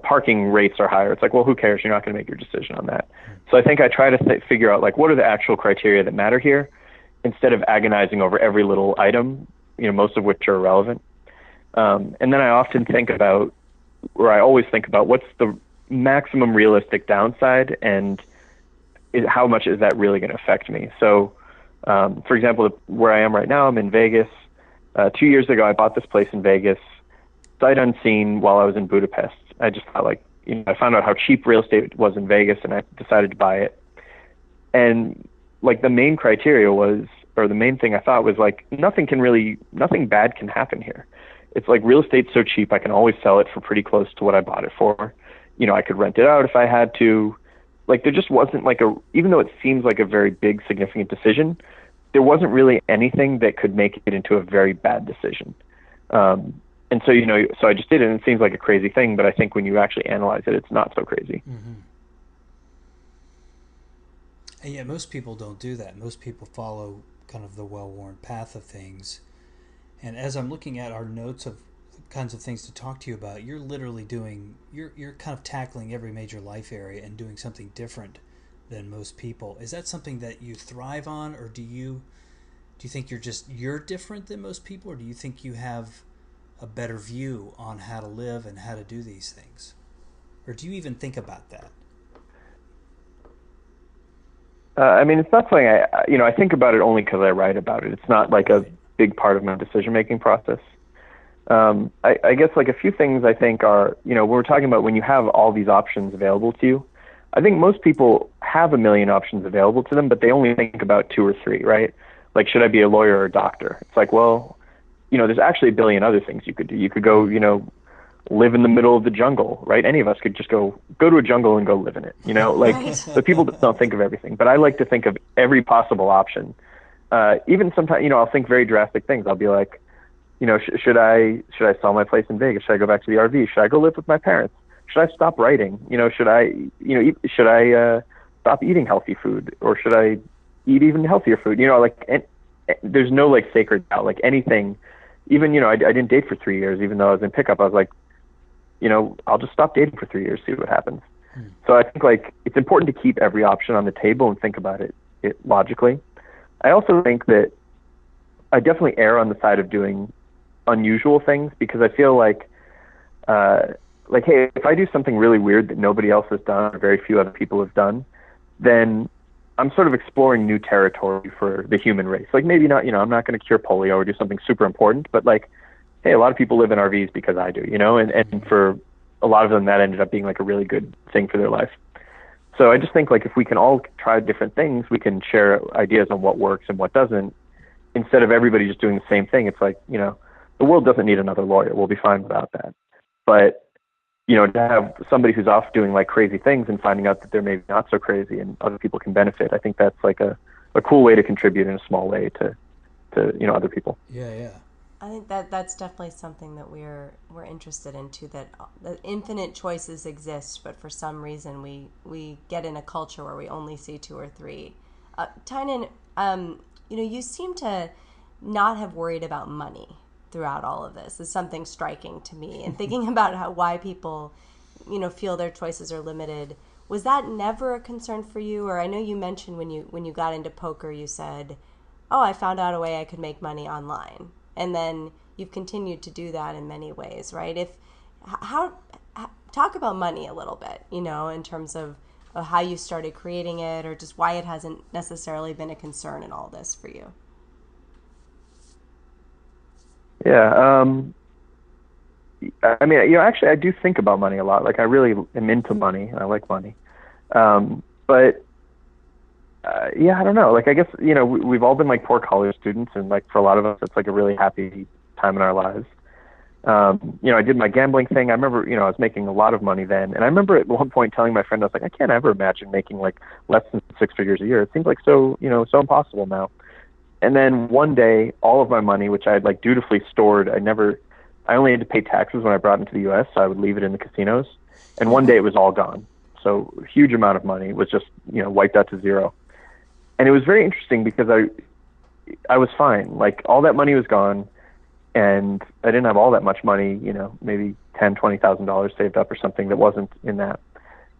Speaker 1: parking rates are higher. It's like, well, who cares? You're not going to make your decision on that. So I think I try to figure out like, what are the actual criteria that matter here, instead of agonizing over every little item, most of which are irrelevant. And then I often think about, or I always think about, what's the maximum realistic downside, and how much is that really going to affect me? So, for example, where I am right now, I'm in Vegas. 2 years ago, I bought this place in Vegas, sight unseen, while I was in Budapest. I just thought I found out how cheap real estate was in Vegas, and I decided to buy it. And like the main criteria was, or the main thing I thought was like, nothing bad can happen here. It's like real estate's so cheap, I can always sell it for pretty close to what I bought it for. I could rent it out if I had to. Like there just wasn't even though it seems like a very big, significant decision, there wasn't really anything that could make it into a very bad decision. And so, so I just did it, and it seems like a crazy thing, but I think when you actually analyze it, it's not so crazy.
Speaker 3: Mm-hmm. And yeah, most people don't do that. Most people follow kind of the well-worn path of things. And as I'm looking at our notes of kinds of things to talk to you about, you're literally you're kind of tackling every major life area and doing something different than most people. Is that something that you thrive on, or do you think you're different than most people, or do you think you have a better view on how to live and how to do these things? Or do you even think about that?
Speaker 1: It's not something I think about it only because I write about it. It's not like a big part of my decision-making process. I guess like a few things I think are, when we're talking about when you have all these options available to you, I think most people have a million options available to them, but they only think about 2 or 3, right? Like, should I be a lawyer or a doctor? It's like, well, there's actually a billion other things you could do. You could go, live in the middle of the jungle, right? Any of us could just go to a jungle and go live in it,
Speaker 2: Right.
Speaker 1: But people don't think of everything. But I like to think of every possible option. Even sometimes, I'll think very drastic things. I'll be like, should I sell my place in Vegas? Should I go back to the RV? Should I go live with my parents? Should I stop writing? Should I stop eating healthy food, or should I eat even healthier food? There's no sacred cow, anything. Even, I didn't date for 3 years, even though I was in pickup. I was like, I'll just stop dating for 3 years, see what happens. So I think it's important to keep every option on the table and think about it logically. I also think that I definitely err on the side of doing unusual things, because I feel like, hey, if I do something really weird that nobody else has done or very few other people have done, then I'm sort of exploring new territory for the human race. Maybe not, I'm not going to cure polio or do something super important, but hey, a lot of people live in RVs because I do, and for a lot of them that ended up being a really good thing for their life. So I just think if we can all try different things, we can share ideas on what works and what doesn't, instead of everybody just doing the same thing. It's the world doesn't need another lawyer. We'll be fine without that. But, to have somebody who's off doing crazy things and finding out that they're maybe not so crazy and other people can benefit, I think that's a cool way to contribute in a small way to other people.
Speaker 3: Yeah.
Speaker 2: I think that's definitely something that we're interested into, that infinite choices exist, but for some reason we get in a culture where we only see 2 or 3. Tynan, you seem to not have worried about money throughout all of this. Is something striking to me, and thinking about why people, feel their choices are limited. Was that never a concern for you? Or I know you mentioned when you got into poker, you said, "Oh, I found out a way I could make money online," and then you've continued to do that in many ways, right? Talk about money a little bit, in terms of how you started creating it, or just why it hasn't necessarily been a concern in all this for you.
Speaker 1: Yeah. Actually, I do think about money a lot. I really am into money. I like money. But I don't know. I guess, we've all been poor college students, and for a lot of us, it's a really happy time in our lives. I did my gambling thing. I remember, I was making a lot of money then. And I remember at one point telling my friend, I was like, I can't ever imagine making like less than 6 figures a year. It seems like so impossible now. And then one day, all of my money, which I had like dutifully stored, I only had to pay taxes when I brought it into the U.S., so I would leave it in the casinos. And one day it was all gone. So a huge amount of money was just, wiped out to zero. And it was very interesting because I was fine. Like all that money was gone, and I didn't have all that much money, maybe $10,000, $20,000 saved up or something that wasn't in that.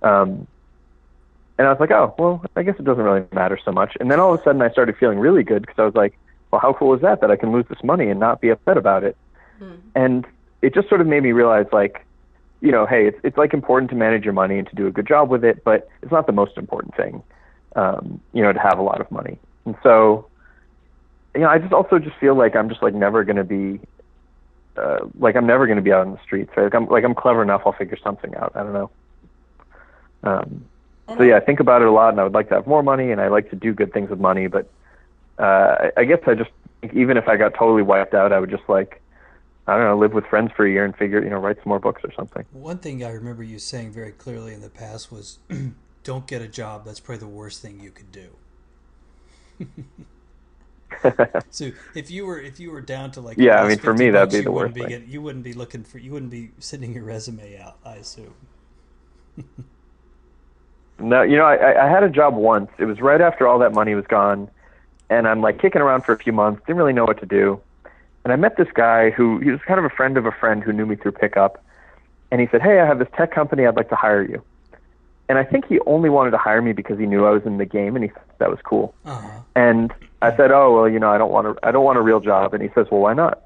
Speaker 1: And I was like, oh, well, I guess it doesn't really matter so much. And then all of a sudden I started feeling really good because I was like, well, how cool is that I can lose this money and not be upset about it? And it just sort of made me realize, like, hey, it's like important to manage your money and to do a good job with it, but it's not the most important thing, to have a lot of money. And so, I just also just feel like I'm just like never going to be, I'm never going to be out in the streets. Right? I'm clever enough. I'll figure something out. I don't know. So yeah, I think about it a lot, and I would like to have more money, and I like to do good things with money. But I guess I just think even if I got totally wiped out, I would just I don't know, live with friends for a year and figure, write some more books or something.
Speaker 3: One thing I remember you saying very clearly in the past was, don't get a job. That's probably the worst thing you could do. So if you were down to like,
Speaker 1: yeah, I mean, for me, that'd be the worst thing.
Speaker 3: You wouldn't be sending your resume out, I assume.
Speaker 1: No, I had a job once. It was right after all that money was gone, and I'm like kicking around for a few months, didn't really know what to do. And I met this guy he was kind of a friend of a friend who knew me through pickup. And he said, hey, I have this tech company. I'd like to hire you. And I think he only wanted to hire me because he knew I was in the game, and he thought that was cool.
Speaker 3: Uh-huh.
Speaker 1: And I said, oh, well, I don't want a real job. And he says, well, why not?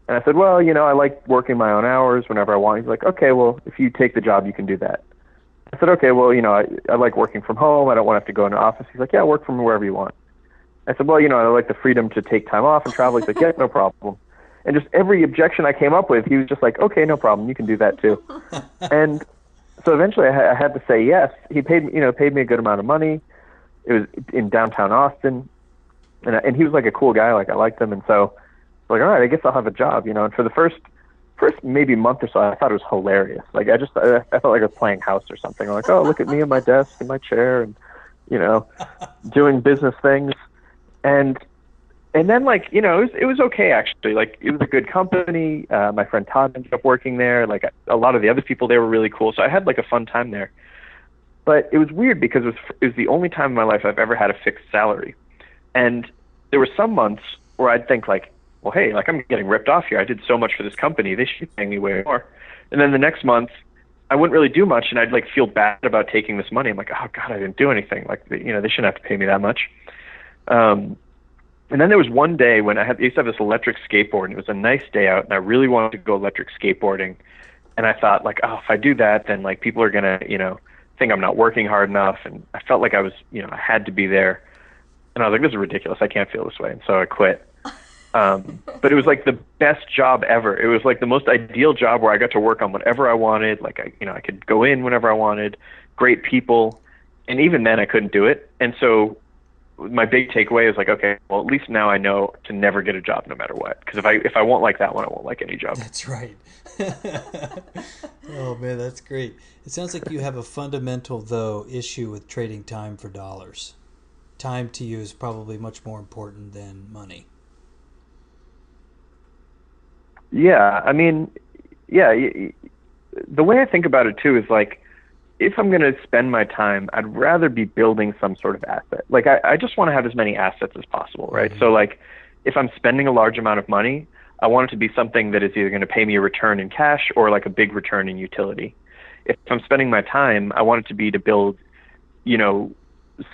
Speaker 1: And I said, well, I like working my own hours whenever I want. He's like, okay, well, if you take the job, you can do that. I said, okay, well, I like working from home. I don't want to have to go in an office. He's like, yeah, work from wherever you want. I said, well, I like the freedom to take time off and travel. He's like, yeah, no problem. And just every objection I came up with, he was just like, okay, no problem. You can do that too. And so eventually I had to say yes. He paid me a good amount of money. It was in downtown Austin. And he was like a cool guy. Like I liked him. And so I was like, all right, I guess I'll have a job, And for the first maybe month or so, I thought it was hilarious. Like I felt like I was playing house or something. I'm like, oh, look at me and my desk and my chair and, doing business things. And then it was okay actually. Like it was a good company. My friend Todd ended up working there. Like a lot of the other people there were really cool. So I had like a fun time there. But it was weird because it was the only time in my life I've ever had a fixed salary. And there were some months where I'd think like, well, hey, like I'm getting ripped off here. I did so much for this company. They should pay me way more. And then the next month I wouldn't really do much, and I'd like feel bad about taking this money. I'm like, oh God, I didn't do anything. Like, they shouldn't have to pay me that much. And then there was one day when I used to have this electric skateboard, and it was a nice day out, and I really wanted to go electric skateboarding. And I thought like, oh, if I do that, then like people are gonna, think I'm not working hard enough. And I felt like I was, I had to be there. And I was like, this is ridiculous. I can't feel this way. And so I quit. But it was like the best job ever. It was like the most ideal job where I got to work on whatever I wanted. Like I could go in whenever I wanted, great people. And even then I couldn't do it. And so my big takeaway is like, okay, well, at least now I know to never get a job no matter what. Because if I won't like that one, I won't like any job.
Speaker 3: That's right. Oh man, that's great. It sounds like you have a fundamental though issue with trading time for dollars. Time to you is probably much more important than money.
Speaker 1: Yeah, I mean, yeah, the way I think about it too is like, if I'm going to spend my time, I'd rather be building some sort of asset. Like I just want to have as many assets as possible, right? Mm-hmm. So like if I'm spending a large amount of money, I want it to be something that is either going to pay me a return in cash or like a big return in utility. If I'm spending my time, I want it to be to build,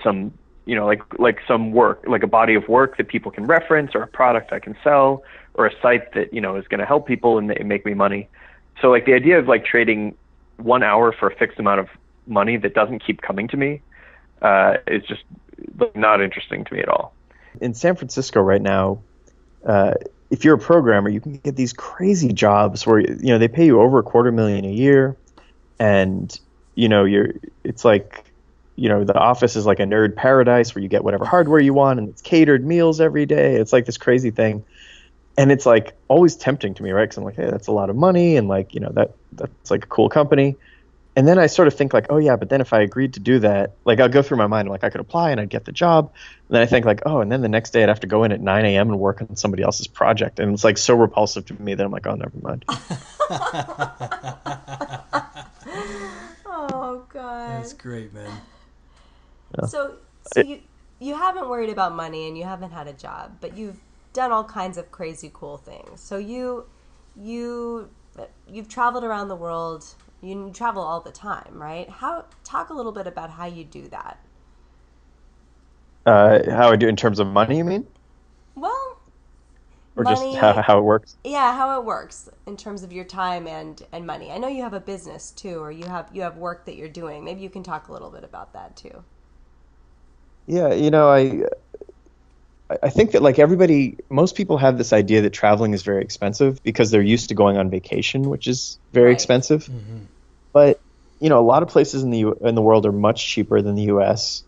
Speaker 1: some, like some work, like a body of work that people can reference, or a product I can sell, or a site that, is going to help people and make me money. So like the idea of like trading 1 hour for a fixed amount of money that doesn't keep coming to me is just not interesting to me at all.
Speaker 4: In San Francisco right now, if you're a programmer, you can get these crazy jobs where they pay you over $250,000 a year, and it's like the office is like a nerd paradise where you get whatever hardware you want and it's catered meals every day. It's like this crazy thing. and it's like always tempting to me, right? Because I'm like, hey, that's a lot of money, and like, that's like a cool company. And then I sort of think like, oh yeah, but then if I agreed to do that, like I'll go through my mind, I'm like, I could apply and I'd get the job. And then I think like, oh, and then the next day I'd have to go in at 9 a.m. and work on somebody else's project. And it's like so repulsive to me that I'm like, oh, never mind.
Speaker 2: Oh God.
Speaker 3: That's great, man.
Speaker 4: Yeah.
Speaker 2: So you haven't worried about money and you haven't had a job, but you've done all kinds of crazy cool things. So you've traveled around the world. You travel all the time, right? Talk a little bit about how you do that.
Speaker 4: How I do in terms of money, you mean?
Speaker 2: Well,
Speaker 4: Or
Speaker 2: money,
Speaker 4: just how it works?
Speaker 2: Yeah, how it works in terms of your time and money. I know you have a business too, or you have work that you're doing. Maybe you can talk a little bit about that too.
Speaker 4: Yeah, I think that like most people have this idea that traveling is very expensive because they're used to going on vacation, which is very expensive.
Speaker 3: Mm-hmm.
Speaker 4: But a lot of places in the world are much cheaper than the U.S.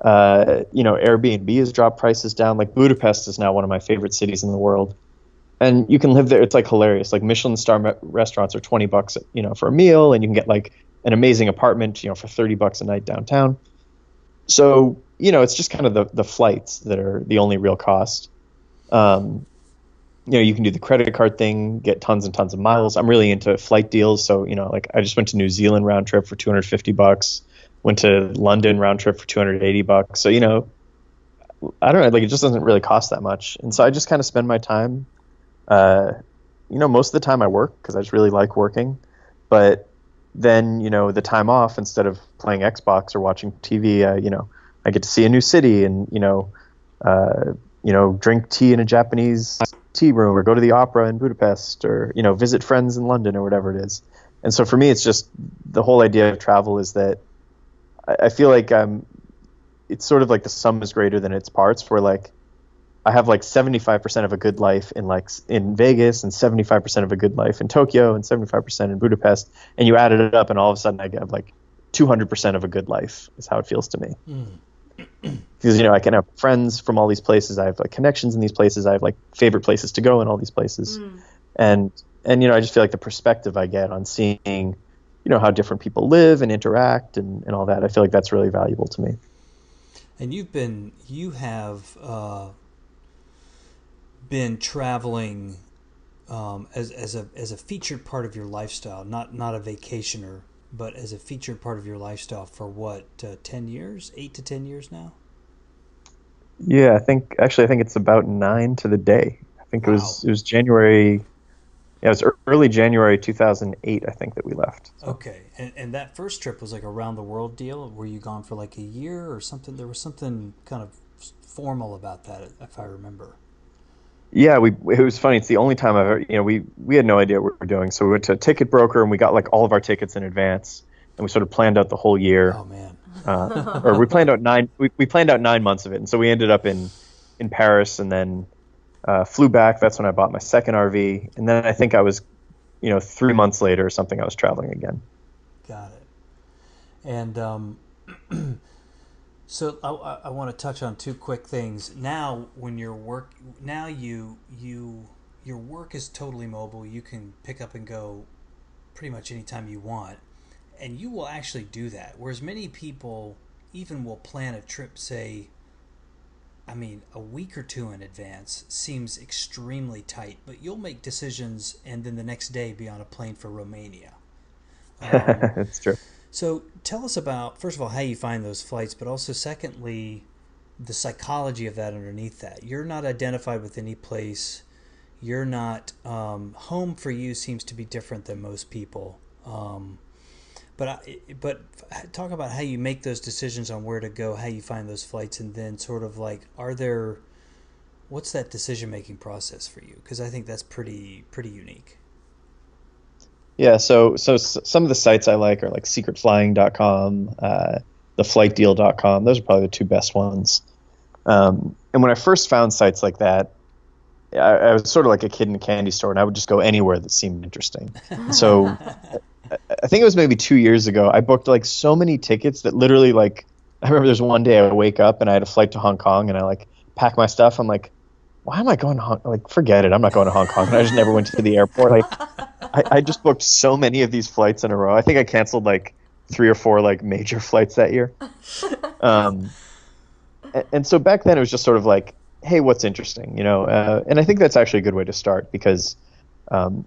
Speaker 4: Airbnb has dropped prices down. Like Budapest is now one of my favorite cities in the world, and you can live there. It's like hilarious. Like Michelin star restaurants are $20, for a meal, and you can get like an amazing apartment, for $30 a night downtown. So it's just kind of the flights that are the only real cost. You can do the credit card thing, get tons and tons of miles. I'm really into flight deals. So, like I just went to New Zealand round trip for $250, went to London round trip for $280. So, I don't know, like it just doesn't really cost that much. And so I just kind of spend my time, most of the time I work because I just really like working. But then, the time off, instead of playing Xbox or watching TV, I get to see a new city and, drink tea in a Japanese tea room or go to the opera in Budapest or, visit friends in London or whatever it is. And so for me, it's just the whole idea of travel is that I feel like it's sort of like the sum is greater than its parts, where like I have like 75% of a good life in Vegas and 75% of a good life in Tokyo and 75% in Budapest. And you added it up and all of a sudden I get like 200% of a good life is how it feels to me. Because, I can have friends from all these places. I have like connections in these places. I have like favorite places to go in all these places. And I just feel like the perspective I get on seeing, how different people live and interact and all that, I feel like that's really valuable to me.
Speaker 3: And you have been traveling as a featured part of your lifestyle, not a vacationer, but as a featured part of your lifestyle for what, 10 years, 8 to 10 years now?
Speaker 4: Yeah, I think it's about 9 to the day. I think
Speaker 3: Wow.
Speaker 4: it was January. Yeah, it was early January 2008, I think, that we left. So.
Speaker 3: Okay, and that first trip was like a round the world deal. Were you gone for like a year or something? There was something kind of formal about that, if I remember.
Speaker 4: Yeah, it was funny. It's the only time I've ever, we had no idea what we were doing. So we went to a ticket broker and we got like all of our tickets in advance, and we sort of planned out the whole year.
Speaker 3: Oh man.
Speaker 4: Or we planned out 9 months of it, and so we ended up in Paris, and then flew back. That's when I bought my second RV, and then I think I was, 3 months later or something, I was traveling again.
Speaker 3: Got it. And so I want to touch on two quick things. Now, when your work is totally mobile, you can pick up and go pretty much anytime you want. And you will actually do that. Whereas many people even will plan a trip, say, a week or two in advance seems extremely tight, but you'll make decisions and then the next day be on a plane for Romania.
Speaker 4: That's true.
Speaker 3: So tell us about, first of all, how you find those flights, but also secondly, the psychology of that underneath that. You're not identified with any place. You're not, home for you seems to be different than most people. But talk about how you make those decisions on where to go, how you find those flights, and then sort of like, what's that decision-making process for you? Because I think that's pretty unique.
Speaker 4: Yeah, so some of the sites I like are like secretflying.com, theflightdeal.com. Those are probably the two best ones. And when I first found sites like that, I was sort of like a kid in a candy store, and I would just go anywhere that seemed interesting. So I think it was maybe 2 years ago, I booked like so many tickets that literally like, I remember there's one day I wake up and I had a flight to Hong Kong and I like pack my stuff. I'm like, why am I going to Hong Kong? Like, forget it. I'm not going to Hong Kong. And I just never went to the airport. Like, I just booked so many of these flights in a row. I think I canceled like 3 or 4 like major flights that year. And so back then it was just sort of like, hey, what's interesting, and I think that's actually a good way to start because,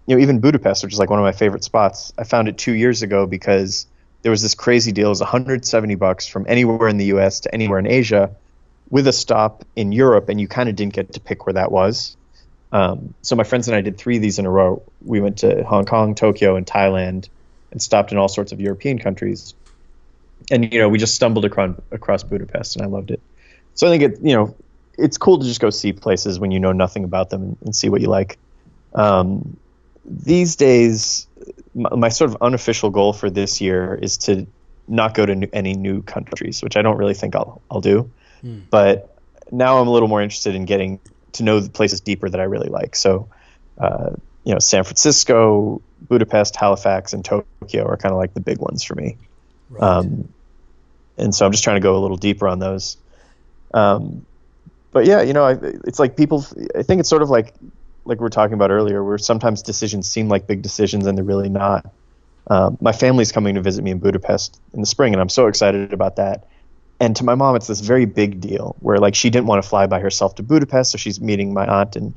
Speaker 4: even Budapest, which is like one of my favorite spots, I found it 2 years ago because there was this crazy deal. It was $170 from anywhere in the US to anywhere in Asia with a stop in Europe, and you kind of didn't get to pick where that was. So my friends and I did 3 of these in a row. We went to Hong Kong, Tokyo, and Thailand and stopped in all sorts of European countries. And, we just stumbled across Budapest, and I loved it. So I think it's cool to just go see places when you know nothing about them and see what you like. These days, my sort of unofficial goal for this year is to not go to any new countries, which I don't really think I'll do. But now I'm a little more interested in getting to know the places deeper that I really like. So, San Francisco, Budapest, Halifax, and Tokyo are kind of like the big ones for me.
Speaker 3: Right.
Speaker 4: And so I'm just trying to go a little deeper on those. But yeah, it's like people, I think it's sort of like we were talking about earlier, where sometimes decisions seem like big decisions and they're really not. My family's coming to visit me in Budapest in the spring, and I'm so excited about that. And to my mom, it's this very big deal where like she didn't want to fly by herself to Budapest, so she's meeting my aunt in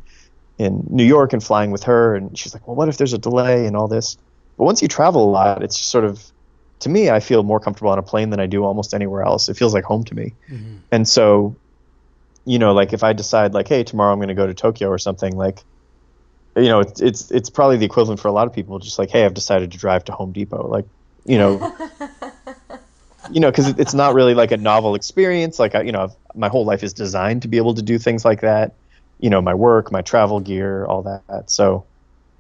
Speaker 4: New York and flying with her. And she's like, well, what if there's a delay and all this? But once you travel a lot, it's just sort of, to me, I feel more comfortable on a plane than I do almost anywhere else. It feels like home to me. Mm-hmm. And so, like if I decide like, hey, tomorrow I'm going to go to Tokyo or something, like, it's probably the equivalent for a lot of people, just like, hey, I've decided to drive to Home Depot. Like, because it's not really like a novel experience. Like, my whole life is designed to be able to do things like that. My work, my travel gear, all that. So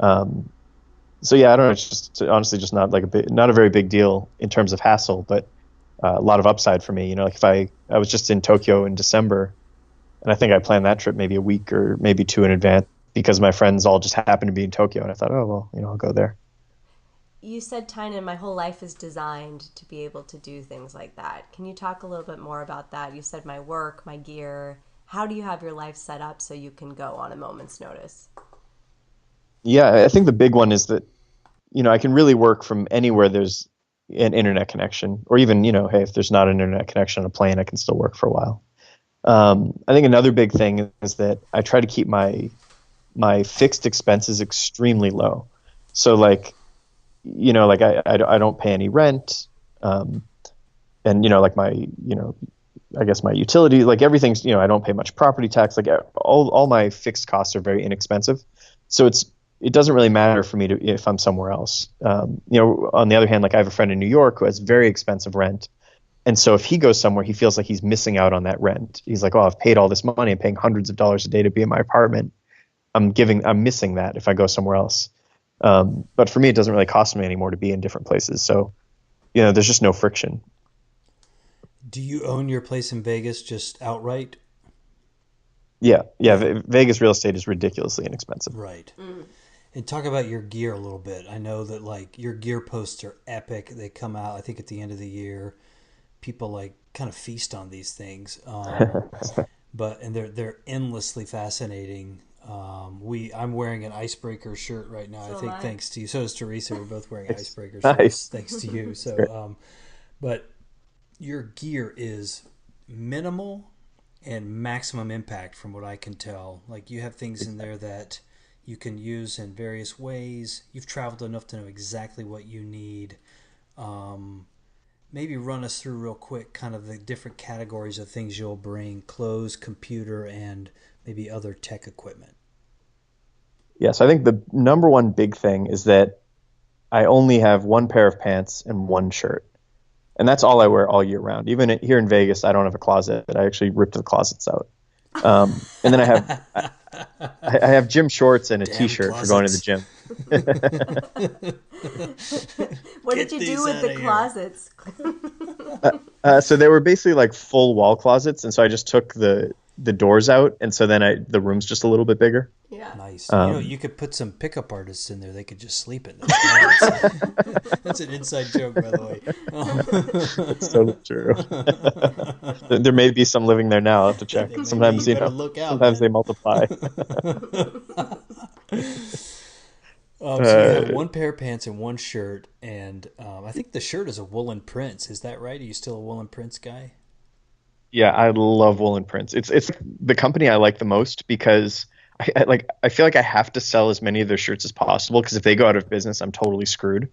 Speaker 4: yeah, I don't know. It's just honestly just not a very big deal in terms of hassle, but a lot of upside for me. Like if I was just in Tokyo in December, and I think I planned that trip maybe a week or maybe 2 in advance because my friends all just happened to be in Tokyo, and I thought, oh well, I'll go there.
Speaker 2: You said, Tynan, my whole life is designed to be able to do things like that. Can you talk a little bit more about that? You said my work, my gear. How do you have your life set up so you can go on a moment's notice?
Speaker 4: Yeah, I think the big one is that, I can really work from anywhere there's an internet connection, or even, hey, if there's not an internet connection on a plane, I can still work for a while. I think another big thing is that I try to keep my fixed expenses extremely low. So like, I don't pay any rent, and like my, I guess my utility, like everything's, I don't pay much property tax. Like all my fixed costs are very inexpensive. So it doesn't really matter for me if I'm somewhere else. On the other hand, like I have a friend in New York who has very expensive rent. And so if he goes somewhere, he feels like he's missing out on that rent. He's like, oh, I've paid all this money. I'm paying hundreds of dollars a day to be in my apartment. I'm missing that if I go somewhere else. But for me, it doesn't really cost me anymore to be in different places. So, there's just no friction.
Speaker 3: Do you own your place in Vegas just outright?
Speaker 4: Yeah. Vegas real estate is ridiculously inexpensive.
Speaker 3: Right. Mm. And talk about your gear a little bit. I know that like your gear posts are epic. They come out, I think, at the end of the year. People like kind of feast on these things, but they're endlessly fascinating. I'm wearing an icebreaker shirt right now. So I think thanks to you. So is Teresa. We're both wearing icebreaker shirts. Nice. Thanks to you. So, but your gear is minimal and maximum impact from what I can tell. Like you have things in there that you can use in various ways. You've traveled enough to know exactly what you need. Maybe run us through real quick kind of the different categories of things you'll bring: clothes, computer, and maybe other tech equipment.
Speaker 4: Yes, I think the number one big thing is that I only have one pair of pants and one shirt. And that's all I wear all year round. Even here in Vegas, I don't have a closet. I actually ripped the closets out. And then I have gym shorts and a T-shirt for going to the gym.
Speaker 2: What did you do with the closets?
Speaker 4: So they were basically like full wall closets, and so I just took the the doors out, and so then the room's just a little bit bigger.
Speaker 2: Yeah.
Speaker 3: Nice. You could put some pickup artists in there. They could just sleep in there. That's an inside joke, by the way.
Speaker 4: So true. There may be some living there now. I'll have to check. Sometimes
Speaker 3: look out,
Speaker 4: sometimes they multiply.
Speaker 3: So you have one pair of pants and one shirt, and I think the shirt is a woolen prints. Is that right? Are you still a woolen prints guy?
Speaker 4: Yeah, I love woolen prints. It's the company I like the most because I feel like I have to sell as many of their shirts as possible, because if they go out of business, I'm totally screwed.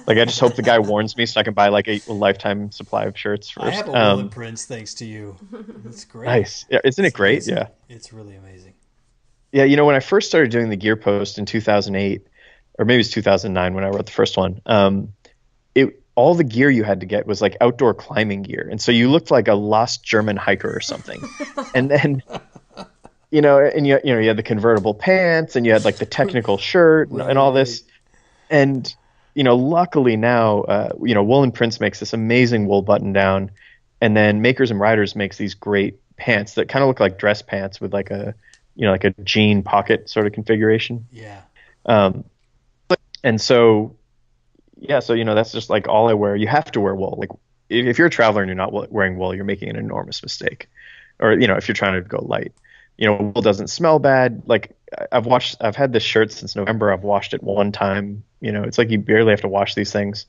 Speaker 4: Like, I just hope the guy warns me so I can buy like a lifetime supply of shirts first.
Speaker 3: I have a woolen prints thanks to you. It's great.
Speaker 4: Nice. Yeah, isn't it great?
Speaker 3: Amazing.
Speaker 4: Yeah.
Speaker 3: It's really amazing.
Speaker 4: Yeah, when I first started doing the Gear Post in 2008, or maybe it was 2009 when I wrote the first one, all the gear you had to get was like outdoor climbing gear. And so you looked like a lost German hiker or something. And then, you had the convertible pants, and you had like the technical shirt and all this. And, luckily now, Woolen Prints makes this amazing wool button down. And then Makers and Riders makes these great pants that kind of look like dress pants with like a jean pocket sort of configuration.
Speaker 3: Yeah.
Speaker 4: And so, that's just like all I wear. You have to wear wool. Like, if you're a traveler and you're not wearing wool, you're making an enormous mistake. Or, if you're trying to go light, wool doesn't smell bad. Like, I've had this shirt since November. I've washed it one time. It's like you barely have to wash these things.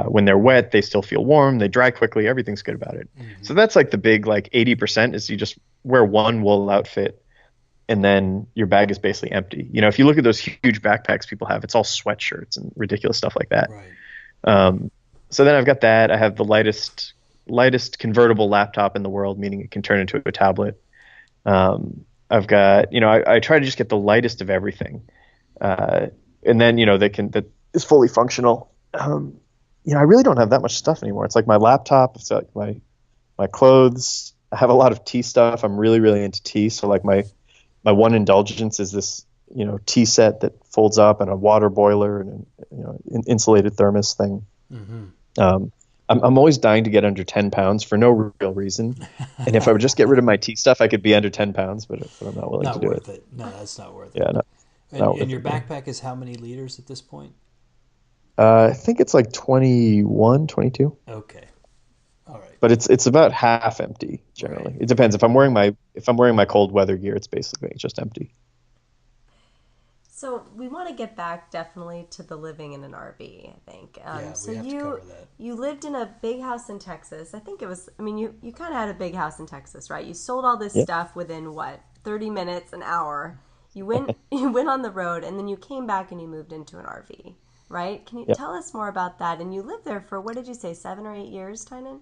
Speaker 4: When they're wet, they still feel warm. They dry quickly. Everything's good about it. Mm-hmm. So that's like the big, like 80% is you just wear one wool outfit, and then your bag is basically empty. If you look at those huge backpacks people have, it's all sweatshirts and ridiculous stuff like that.
Speaker 3: Right.
Speaker 4: So then I've got that. I have the lightest convertible laptop in the world, meaning it can turn into a tablet. I've got, I try to just get the lightest of everything. And then, that is fully functional. I really don't have that much stuff anymore. It's like my laptop, it's like my clothes. I have a lot of tea stuff. I'm really, really into tea. So like my one indulgence is this, tea set that folds up, and a water boiler, and an insulated thermos thing. Mm-hmm. I'm always dying to get under 10 pounds for no real reason. And if I would just get rid of my tea stuff, I could be under 10 pounds, but I'm not willing to do it.
Speaker 3: Not worth it. No, that's not worth
Speaker 4: it.
Speaker 3: Yeah, no. And your backpack is how many liters at this point?
Speaker 4: I think it's like 21, 22.
Speaker 3: Okay. All right.
Speaker 4: But it's about half empty generally. Right. It depends. If I'm wearing my cold weather gear, it's basically just empty.
Speaker 2: So we want to get back definitely to the living in an RV, I think.
Speaker 3: So we have to cover that.
Speaker 2: You lived in a big house in Texas. I think it was, you kind of had a big house in Texas, right? You sold all this stuff within 30 minutes, an hour. You went on the road, and then you came back and you moved into an RV, right? Can you tell us more about that? And you lived there for, what did you say, 7 or 8 years, Tynan?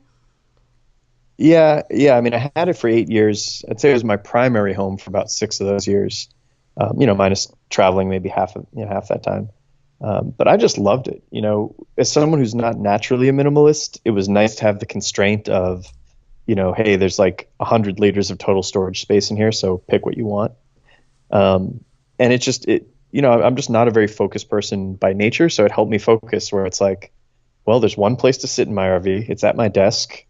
Speaker 4: Yeah. I had it for 8 years. I'd say it was my primary home for about 6 of those years. Minus traveling maybe half that time. But I just loved it. As someone who's not naturally a minimalist, it was nice to have the constraint of, hey, there's like 100 liters of total storage space in here, so pick what you want. And I'm just not a very focused person by nature, so it helped me focus, where it's like, well, there's one place to sit in my RV. It's at my desk.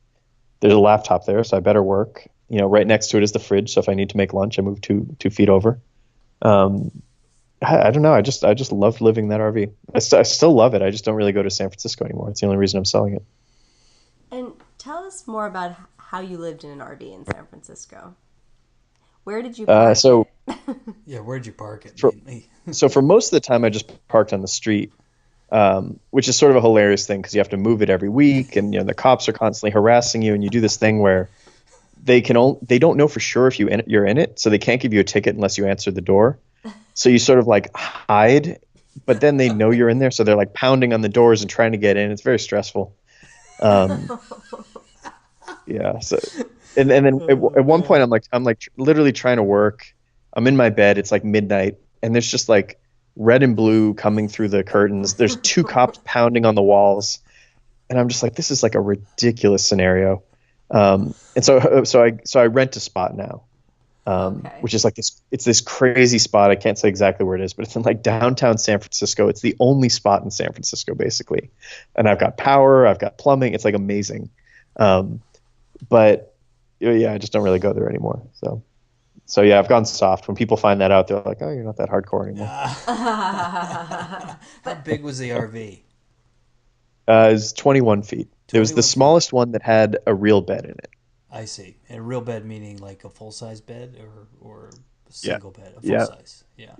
Speaker 4: There's a laptop there, so I better work. Right next to it is the fridge, so if I need to make lunch, I move 2 feet over. I don't know. I just loved living that RV. I still love it. I just don't really go to San Francisco anymore. It's the only reason I'm selling it.
Speaker 2: And tell us more about how you lived in an RV in San Francisco. Where did you park
Speaker 3: Yeah, where did you park it?
Speaker 4: So for most of the time, I just parked on the street, which is sort of a hilarious thing because you have to move it every week, and the cops are constantly harassing you, and you do this thing where they don't know for sure if you're in it, so they can't give you a ticket unless you answer the door. So you sort of like hide, but then they know you're in there, so they're like pounding on the doors and trying to get in. It's very stressful. Yeah. So and then at one point I'm like literally trying to work. I'm in my bed. It's like midnight, and there's just like red and blue coming through the curtains. There's 2 cops pounding on the walls, and I'm just like, this is like a ridiculous scenario. And so I rent a spot now, which is like this crazy spot. I can't say exactly where it is, but it's in like downtown San Francisco. It's the only spot in San Francisco basically. And I've got power, I've got plumbing. It's like amazing. But yeah, I just don't really go there anymore. So So yeah, I've gone soft. When people find that out, they're like, "Oh, you're not that hardcore anymore."
Speaker 3: How big was the RV?
Speaker 4: It's 21 feet. It was the
Speaker 3: 21
Speaker 4: smallest one that had a real bed in it.
Speaker 3: I see. And a real bed meaning like a full-size bed or a single bed? A
Speaker 4: Yeah.
Speaker 3: full-size. Yeah.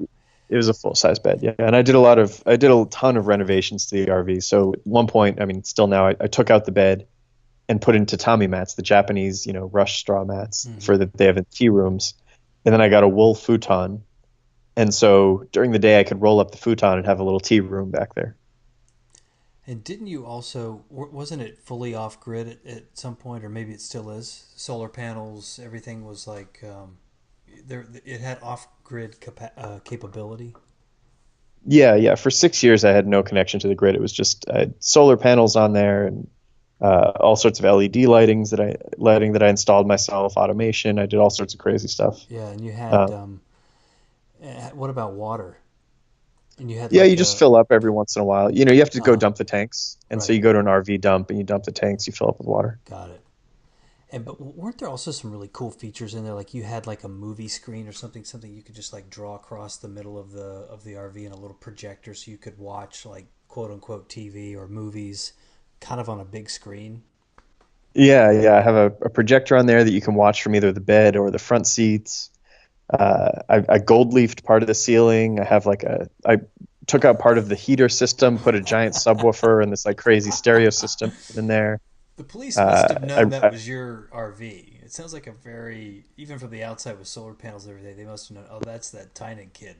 Speaker 4: It was a full-size bed, yeah. And I did a ton of renovations to the RV. So at one point, I mean, still now, I took out the bed and put into tatami mats, the Japanese, rush straw mats for that they have in tea rooms. And then I got a wool futon. And so during the day, I could roll up the futon and have a little tea room back there.
Speaker 3: And didn't you also, wasn't it fully off-grid at some point, or maybe it still is? Solar panels, everything was like, it had off-grid capability?
Speaker 4: Yeah. For 6 years, I had no connection to the grid. It was just I had solar panels on there and all sorts of LED lighting that I installed myself, automation. I did all sorts of crazy stuff.
Speaker 3: Yeah, and you had, what about water? And you had
Speaker 4: you just fill up every once in a while. You have to go dump the tanks. And so
Speaker 3: Right.
Speaker 4: you go to an RV dump and you dump the tanks, you fill up with water.
Speaker 3: Got it. But weren't there also some really cool features in there? Like you had like a movie screen or something you could just like draw across the middle of the RV and a little projector so you could watch like quote unquote TV or movies kind of on a big screen.
Speaker 4: Yeah. I have a projector on there that you can watch from either the bed or the front seats. I gold leafed part of the ceiling. I took out part of the heater system, put a giant subwoofer and this like crazy stereo system in there.
Speaker 3: The police must have known that was your RV. It sounds like even from the outside with solar panels and everything, they must have known, oh, that's that Tynan kid.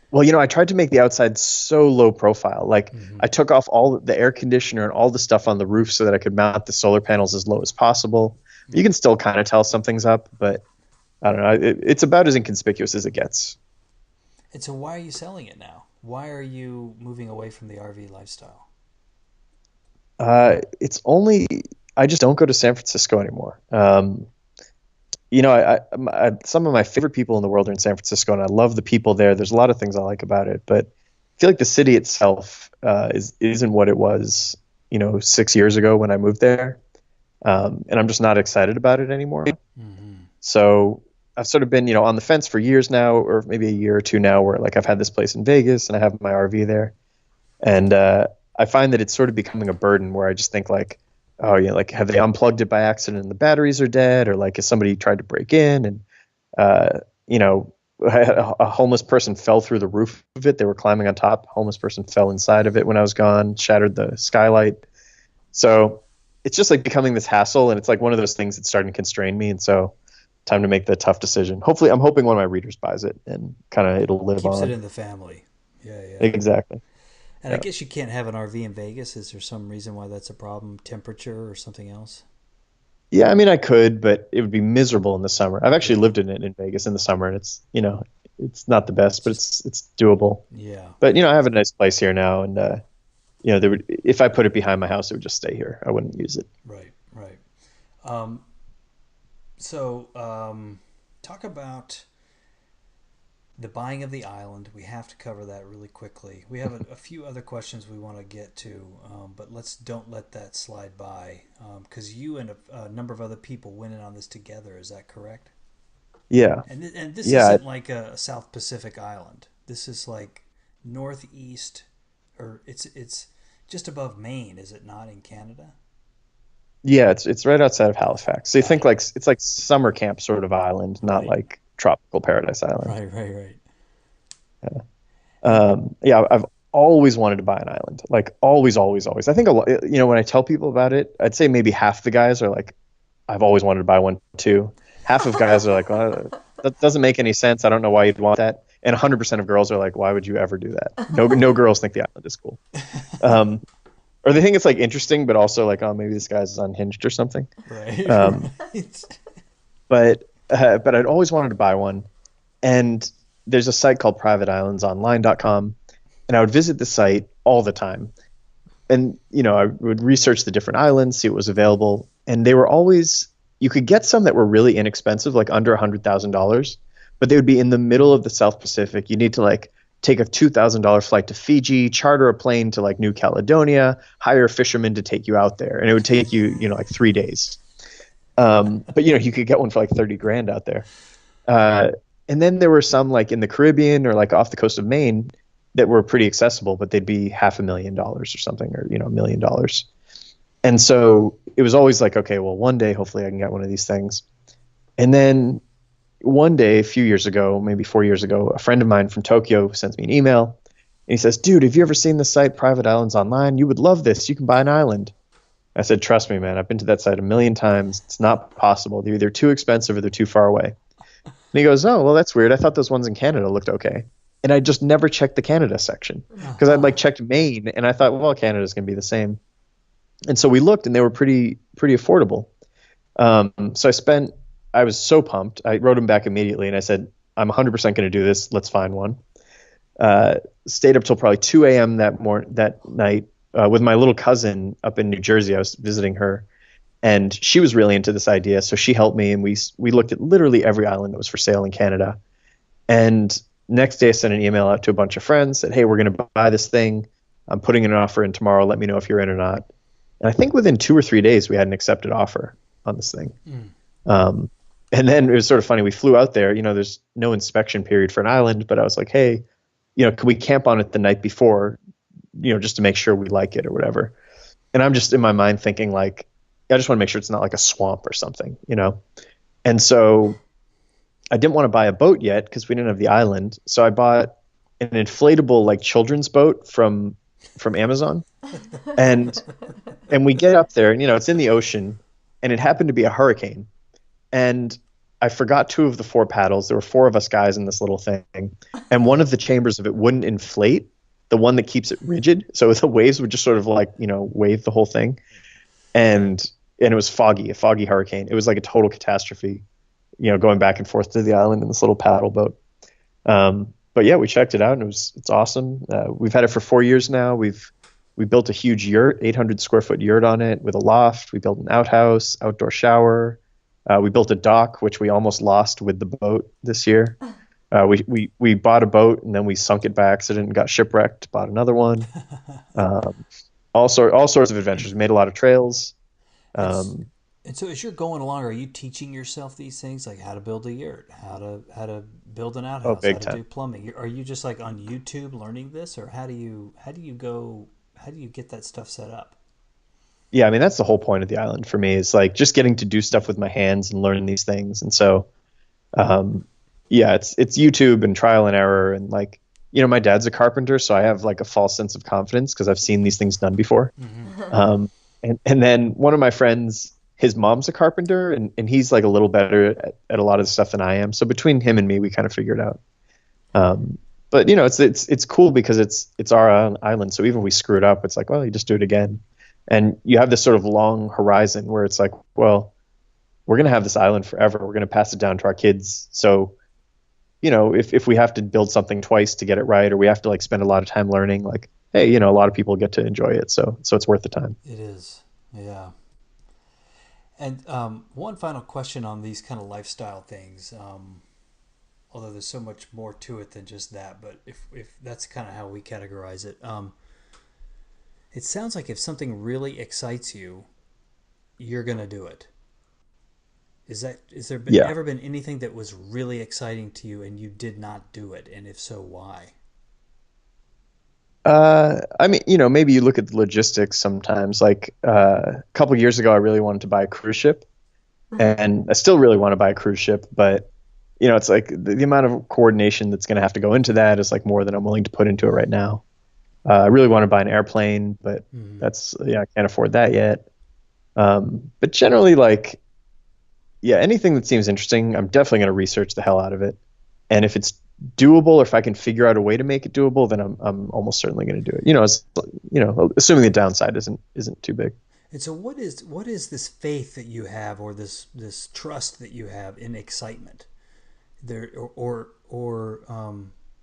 Speaker 4: Well, I tried to make the outside so low profile. Like I took off all the air conditioner and all the stuff on the roof so that I could mount the solar panels as low as possible. You can still kind of tell something's up, but I don't know. It's about as inconspicuous as it gets.
Speaker 3: And so why are you selling it now? Why are you moving away from the RV lifestyle?
Speaker 4: It's only I just don't go to San Francisco anymore. Some of my favorite people in the world are in San Francisco, and I love the people there. There's a lot of things I like about it, but I feel like the city itself isn't what it was, 6 years ago when I moved there, and I'm just not excited about it anymore. So I've sort of been, on the fence for years now, or maybe a year or two now, where like I've had this place in Vegas and I have my RV there, and I find that it's sort of becoming a burden where I just think like, oh yeah, like have they unplugged it by accident and the batteries are dead, or like has somebody tried to break in and a homeless person fell through the roof of it. They were climbing on top. A homeless person fell inside of it when I was gone, shattered the skylight. So it's just like becoming this hassle, and it's like one of those things that's starting to constrain me. And so time to make the tough decision. Hopefully, I'm hoping one of my readers buys it and kind of it'll live
Speaker 3: Keeps
Speaker 4: on.
Speaker 3: it in the family. Yeah.
Speaker 4: Exactly.
Speaker 3: And I guess you can't have an RV in Vegas. Is there some reason why that's a problem? Temperature or something else?
Speaker 4: Yeah, I mean, I could, but it would be miserable in the summer. I've actually lived in it in Vegas in the summer, and it's it's not the best, but it's doable.
Speaker 3: Yeah. But
Speaker 4: I have a nice place here now, and if I put it behind my house, it would just stay here. I wouldn't use it.
Speaker 3: Right. Talk about the buying of the island. We have to cover that really quickly. We have a few other questions we want to get to, but don't let that slide by, because you and a number of other people went in on this together. Is that correct?
Speaker 4: Yeah.
Speaker 3: And this isn't like a South Pacific island. This is like northeast, or it's just above Maine, is it not, in Canada?
Speaker 4: Yeah, it's right outside of Halifax. So you think like it's like summer camp sort of island, not like tropical paradise island.
Speaker 3: Right.
Speaker 4: I've always wanted to buy an island, like always. I think a lot, when I tell people about it, I'd say maybe half the guys are like, I've always wanted to buy one too. Half of guys are like, well, that doesn't make any sense. I don't know why you'd want that. And 100% of girls are like, why would you ever do that? No girls think the island is cool. Or they think it's like interesting, but also like, oh, maybe this guy's unhinged or something.
Speaker 3: Right.
Speaker 4: But I'd always wanted to buy one. And there's a site called privateislandsonline.com. And I would visit the site all the time. And, I would research the different islands, see what was available. And they were always, you could get some that were really inexpensive, like under $100,000, but they would be in the middle of the South Pacific. You need to like take a $2,000 flight to Fiji, charter a plane to like New Caledonia, hire a fisherman to take you out there. And it would take you, like 3 days. But you could get one for like 30 grand out there. And then there were some like in the Caribbean or like off the coast of Maine that were pretty accessible, but they'd be $500,000 or something, or, $1 million. And so it was always like, okay, well, one day, hopefully I can get one of these things. And then one day, a few years ago, maybe 4 years ago, a friend of mine from Tokyo sends me an email and he says, dude, have you ever seen the site Private Islands Online? You would love this. You can buy an island. I said, trust me, man, I've been to that site a million times. It's not possible. They're either too expensive or they're too far away. And he goes, oh, well, that's weird. I thought those ones in Canada looked okay. And I just never checked the Canada section because I'd like checked Maine and I thought, well, Canada's going to be the same. And so we looked and they were pretty affordable. So I was so pumped. I wrote him back immediately and I said, I'm 100% going to do this. Let's find one. Stayed up till probably 2 a.m. that night with my little cousin up in New Jersey. I was visiting her and she was really into this idea. So she helped me and we looked at literally every island that was for sale in Canada. And next day I sent an email out to a bunch of friends, said, hey, we're going to buy this thing. I'm putting an offer in tomorrow. Let me know if you're in or not. And I think within 2 or 3 days we had an accepted offer on this thing. And then it was sort of funny. We flew out there, there's no inspection period for an island, but I was like, hey, can we camp on it the night before, just to make sure we like it or whatever. And I'm just in my mind thinking like, I just want to make sure it's not like a swamp or something, And so I didn't want to buy a boat yet because we didn't have the island. So I bought an inflatable like children's boat from Amazon. And we get up there and, it's in the ocean and it happened to be a hurricane. And I forgot 2 of the 4 paddles. There were 4 of us guys in this little thing. And one of the chambers of it wouldn't inflate, the one that keeps it rigid. So the waves would just sort of like, wave the whole thing. And it was a foggy hurricane. It was like a total catastrophe, going back and forth to the island in this little paddle boat. But yeah, we checked it out and it's awesome. We've had it for 4 years now. We built a huge yurt, 800 square foot yurt on it with a loft. We built an outhouse, outdoor shower. We built a dock, which we almost lost with the boat this year. We bought a boat and then we sunk it by accident and got shipwrecked, bought another one. All sorts of adventures. We made a lot of trails.
Speaker 3: And so as you're going along, are you teaching yourself these things, like how to build a yurt, how to build an outhouse, how to do plumbing? Are you just like on YouTube learning this, or how do you get that stuff set up?
Speaker 4: Yeah, I mean, that's the whole point of the island for me, is like just getting to do stuff with my hands and learn these things. And so, yeah, it's YouTube and trial and error. And like, my dad's a carpenter, so I have like a false sense of confidence because I've seen these things done before. Mm-hmm. And then one of my friends, his mom's a carpenter and he's like a little better at a lot of the stuff than I am. So between him and me, we kind of figured it out. But it's cool because it's our island. So even if we screw it up, it's like, well, you just do it again. And you have this sort of long horizon where it's like, well, we're going to have this island forever. We're going to pass it down to our kids. So, if we have to build something twice to get it right, or we have to like spend a lot of time learning, like, hey, a lot of people get to enjoy it. So it's worth the time.
Speaker 3: It is. Yeah. And one final question on these kind of lifestyle things, although there's so much more to it than just that, but if that's kind of how we categorize it, it sounds like if something really excites you, you're going to do it. Has there ever been anything that was really exciting to you and you did not do it? And if so, why?
Speaker 4: I mean, maybe you look at the logistics sometimes. Like a couple of years ago, I really wanted to buy a cruise ship, and I still really want to buy a cruise ship. But it's like the amount of coordination that's going to have to go into that is like more than I'm willing to put into it right now. I really want to buy an airplane, but I can't afford that yet. But generally, like, anything that seems interesting, I'm definitely going to research the hell out of it. And if it's doable, or if I can figure out a way to make it doable, then I'm almost certainly going to do it. Assuming the downside isn't too big.
Speaker 3: And so what is this faith that you have, or this trust that you have in excitement there, I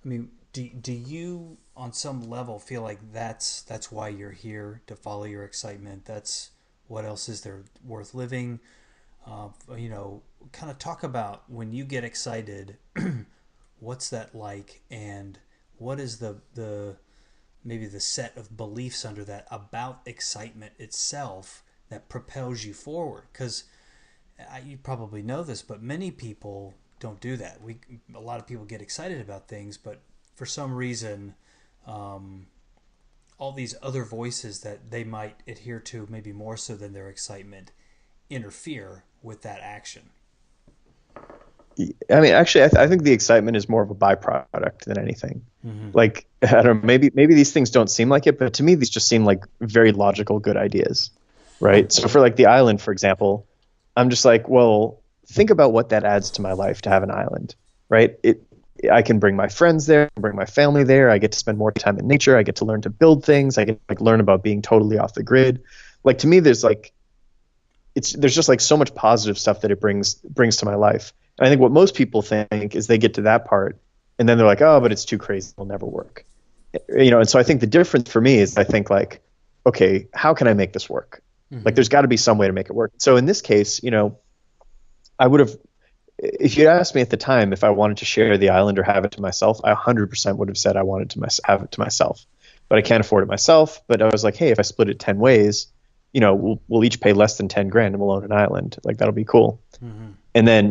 Speaker 3: mean, do you on some level feel like that's why you're here, to follow your excitement? That's what else is there worth living? Kind of talk about when you get excited, what's that like, and what is the maybe the set of beliefs under that about excitement itself that propels you forward? Because you probably know this, but many people don't do that. A lot of people get excited about things, but for some reason, all these other voices that they might adhere to, maybe more so than their excitement, interfere with that action.
Speaker 4: I mean, actually, I think the excitement is more of a byproduct than anything. Like, I don't know, maybe these things don't seem like it, but to me, these just seem like very logical, good ideas, right? So for like the island, for example, I'm just like, well, think about what that adds to my life to have an island, right? I can bring my friends there, I can bring my family there. I get to spend more time in nature. I get to learn to build things. I get to like learn about being totally off the grid. Like to me, there's just like so much positive stuff that it brings to my life. And I think what most people think is they get to that part and then they're like, oh, but it's too crazy. It'll never work. And so I think the difference for me is I think like, okay, how can I make this work? Like there's got to be some way to make it work. So in this case, I would have, if you'd asked me at the time if I wanted to share the island or have it to myself, I 100% would have said I wanted to have it to myself. But I can't afford it myself. But I was like, hey, if I split it 10 ways, we'll each pay less than 10 grand and we'll own an island. Like that'll be cool. And then,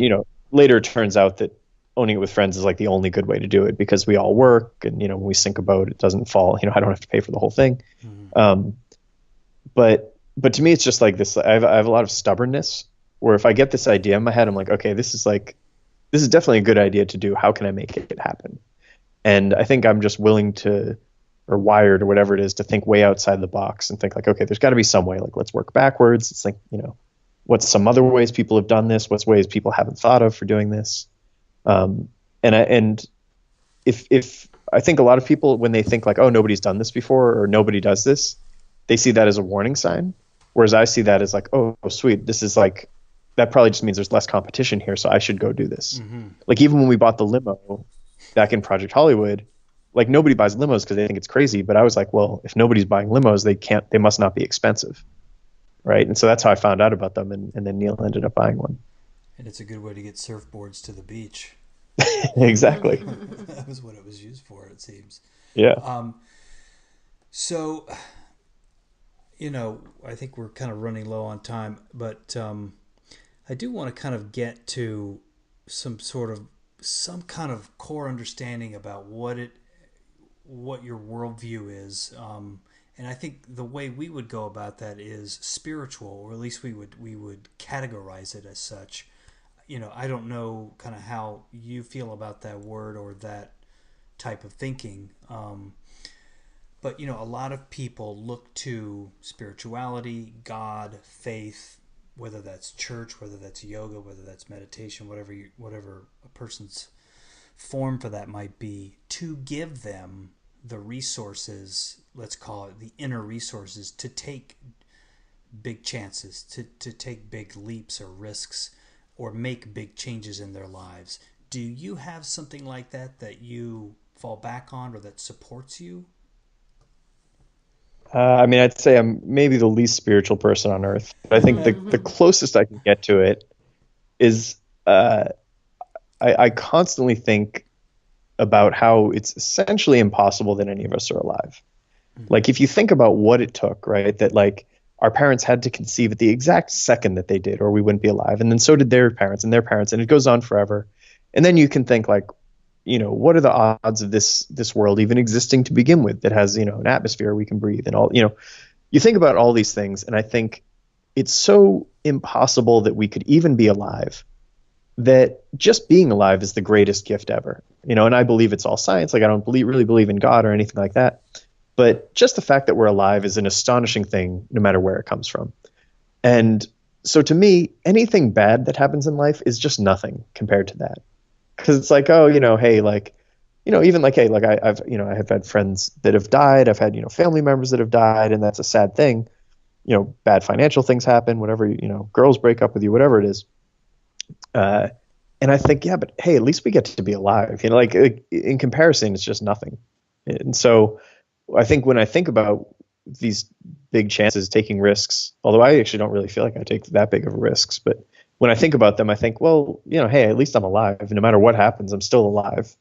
Speaker 4: later it turns out that owning it with friends is like the only good way to do it because we all work and, when we sink a boat, it doesn't fall, I don't have to pay for the whole thing. But to me, it's just like this, I have a lot of stubbornness where if I get this idea in my head, I'm like, okay, this is definitely a good idea to do. How can I make it happen? And I think I'm just willing to, or wired or whatever it is, to think way outside the box and think like, okay, there's got to be some way, like let's work backwards. It's like, what's some other ways people have done this? What's ways people haven't thought of for doing this? And if I think a lot of people, when they think like, oh, nobody's done this before or nobody does this, they see that as a warning sign. Whereas I see that as like, oh, sweet. This is like, that probably just means there's less competition here. So I should go do this. Like even when we bought the limo back in Project Hollywood, like nobody buys limos because they think it's crazy. But I was like, well, if nobody's buying limos, they must not be expensive. Right. And so that's how I found out about them. And then Neil ended up buying one.
Speaker 3: And it's a good way to get surfboards to the beach.
Speaker 4: Exactly.
Speaker 3: That was what it was used for, it seems.
Speaker 4: Yeah.
Speaker 3: So, I think we're kind of running low on time, but I do want to kind of get to some kind of core understanding about what your worldview is. And I think the way we would go about that is spiritual, or at least we would categorize it as such. I don't know kind of how you feel about that word or that type of thinking. But, a lot of people look to spirituality, God, faith, whether that's church, whether that's yoga, whether that's meditation, whatever a person's form for that might be, to give them the resources, let's call it the inner resources, to take big chances, to take big leaps or risks, or make big changes in their lives. Do you have something like that you fall back on or that supports you?
Speaker 4: I mean, I'd say I'm maybe the least spiritual person on earth. But I think the closest I can get to it is I constantly think about how it's essentially impossible that any of us are alive. Like if you think about what it took, right, that like our parents had to conceive at the exact second that they did, or we wouldn't be alive. And then so did their parents and their parents, and it goes on forever. And then you can think like, what are the odds of this world even existing to begin with that has, an atmosphere we can breathe and all, you think about all these things. And I think it's so impossible that we could even be alive that just being alive is the greatest gift ever, and I believe it's all science. Like I don't really believe in God or anything like that. But just the fact that we're alive is an astonishing thing, no matter where it comes from. And so to me, anything bad that happens in life is just nothing compared to that. Because it's like, oh, hey, like, even like, hey, like I have had friends that have died. I've had, family members that have died, and that's a sad thing. Bad financial things happen, whatever, girls break up with you, whatever it is. And I think, yeah, but hey, at least we get to be alive. Like in comparison, it's just nothing. And so I think when I think about these big chances, taking risks, although I actually don't really feel like I take that big of risks, but when I think about them, I think, well, hey, at least I'm alive. No matter what happens, I'm still alive.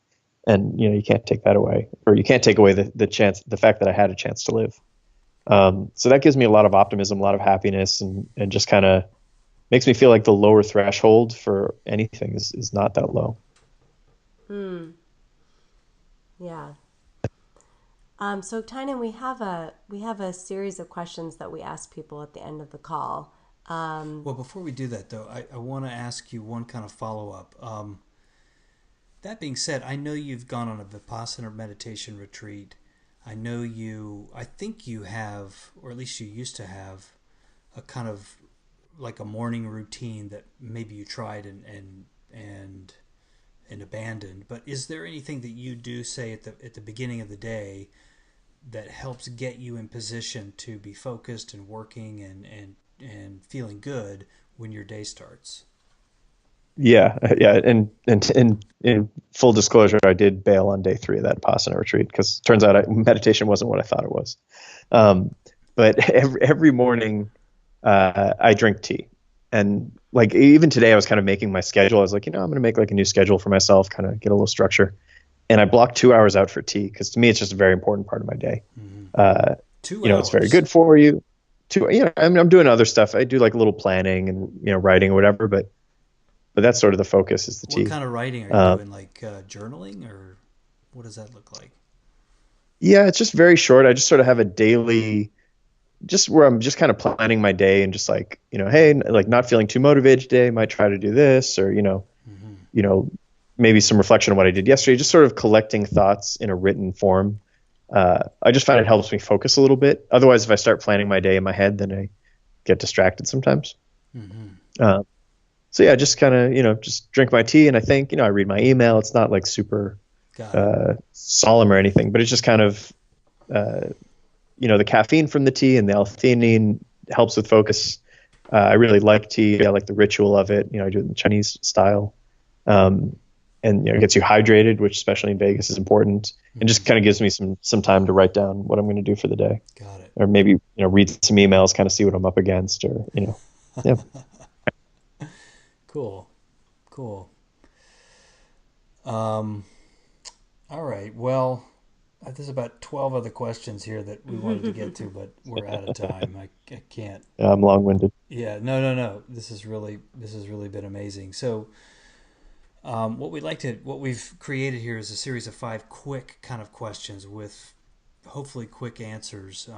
Speaker 4: And, you can't take that away, or you can't take away the fact that I had a chance to live. So that gives me a lot of optimism, a lot of happiness, and just kind of, makes me feel like the lower threshold for anything is not that low.
Speaker 2: Yeah. So Tynan, we have a series of questions that we ask people at the end of the call.
Speaker 3: Well, before we do that, though, I want to ask you one kind of follow-up. That being said, I know you've gone on a Vipassana meditation retreat. I think you have, or at least you used to have, a kind of like a morning routine that maybe you tried and abandoned. But is there anything that you do, say, at the beginning of the day that helps get you in position to be focused and working and feeling good when your day starts?
Speaker 4: Yeah. And in full disclosure, I did bail on day 3 of that Vipassana retreat because it turns out meditation wasn't what I thought it was. But every morning I drink tea. And like even today I was kind of making my schedule. I was like, I'm going to make like a new schedule for myself, kind of get a little structure. And I blocked 2 hours out for tea because to me it's just a very important part of my day.
Speaker 3: 2 hours.
Speaker 4: It's very good for you. I'm doing other stuff. I do like a little planning and writing or whatever, but that's sort of the focus is the tea.
Speaker 3: What kind of writing are you doing? Like journaling, or what does that look like?
Speaker 4: Yeah, it's just very short. I just sort of have a daily, just where I'm just kind of planning my day and just like, hey, like not feeling too motivated today, might try to do this, or, maybe some reflection on what I did yesterday, just sort of collecting thoughts in a written form. I just find it helps me focus a little bit. Otherwise, if I start planning my day in my head, then I get distracted sometimes. So yeah, just kind of, just drink my tea and I think, I read my email. It's not like super solemn or anything, but it's just kind of, the caffeine from the tea and the L-theanine helps with focus. I really like tea. I like the ritual of it. I do it in the Chinese style. And it gets you hydrated, which especially in Vegas is important, and just kind of gives me some time to write down what I'm going to do for the day.
Speaker 3: Got it.
Speaker 4: Or maybe read some emails, kind of see what I'm up against, or yeah.
Speaker 3: Cool. All right. Well, there's about 12 other questions here that we wanted to get to, but we're out of time. I can't.
Speaker 4: Yeah, I'm long-winded.
Speaker 3: Yeah. No. This has really been amazing. So. What we've created here is a series of 5 quick kind of questions with hopefully quick answers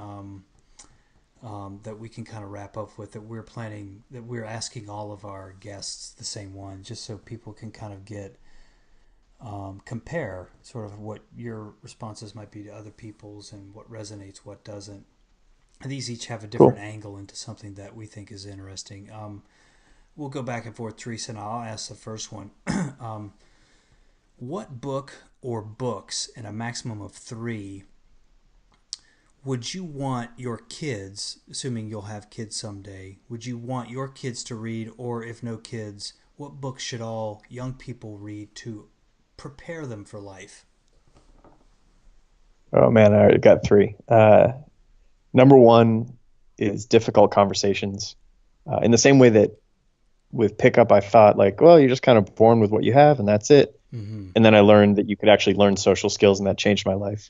Speaker 3: that we can kind of wrap up with, that we're asking all of our guests the same one, just so people can kind of get compare sort of what your responses might be to other people's and what resonates, what doesn't. And these each have a different angle into something that we think is interesting. We'll go back and forth, Teresa, and I'll ask the first one. What book or books, in a maximum of 3, would you want your kids, assuming you'll have kids someday, would you want your kids to read, or if no kids, what books should all young people read to prepare them for life?
Speaker 4: Oh, man, I already got 3. Number 1 is Difficult Conversations. In the same way that with pickup, I thought like, well, you're just kind of born with what you have and that's it. And then I learned that you could actually learn social skills, and that changed my life.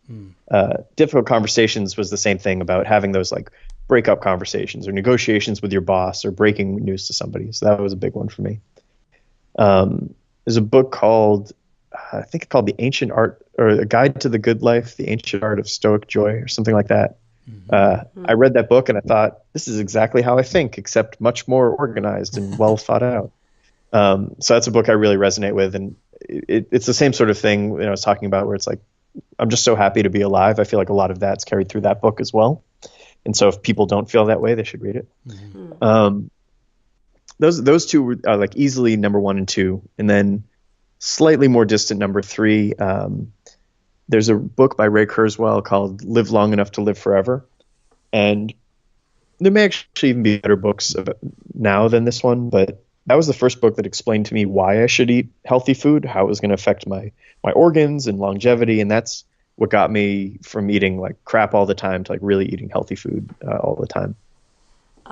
Speaker 4: Difficult Conversations was the same thing, about having those like breakup conversations or negotiations with your boss or breaking news to somebody. So that was a big one for me. There's a book called, I think it's called The Ancient Art, or A Guide to the Good Life, The Ancient Art of Stoic Joy, or something like that. I read that book and I thought, this is exactly how I think, except much more organized and well thought out. So that's a book I really resonate with. And it's the same sort of thing I was talking about, where it's like, I'm just so happy to be alive. I feel like a lot of that's carried through that book as well. And so if people don't feel that way, they should read it. Those 2 are like easily number 1 and 2. And then slightly more distant number 3, there's a book by Ray Kurzweil called Live Long Enough to Live Forever. And there may actually even be better books now than this one, but that was the first book that explained to me why I should eat healthy food, how it was going to affect my organs and longevity. And that's what got me from eating like crap all the time to like really eating healthy food all the time.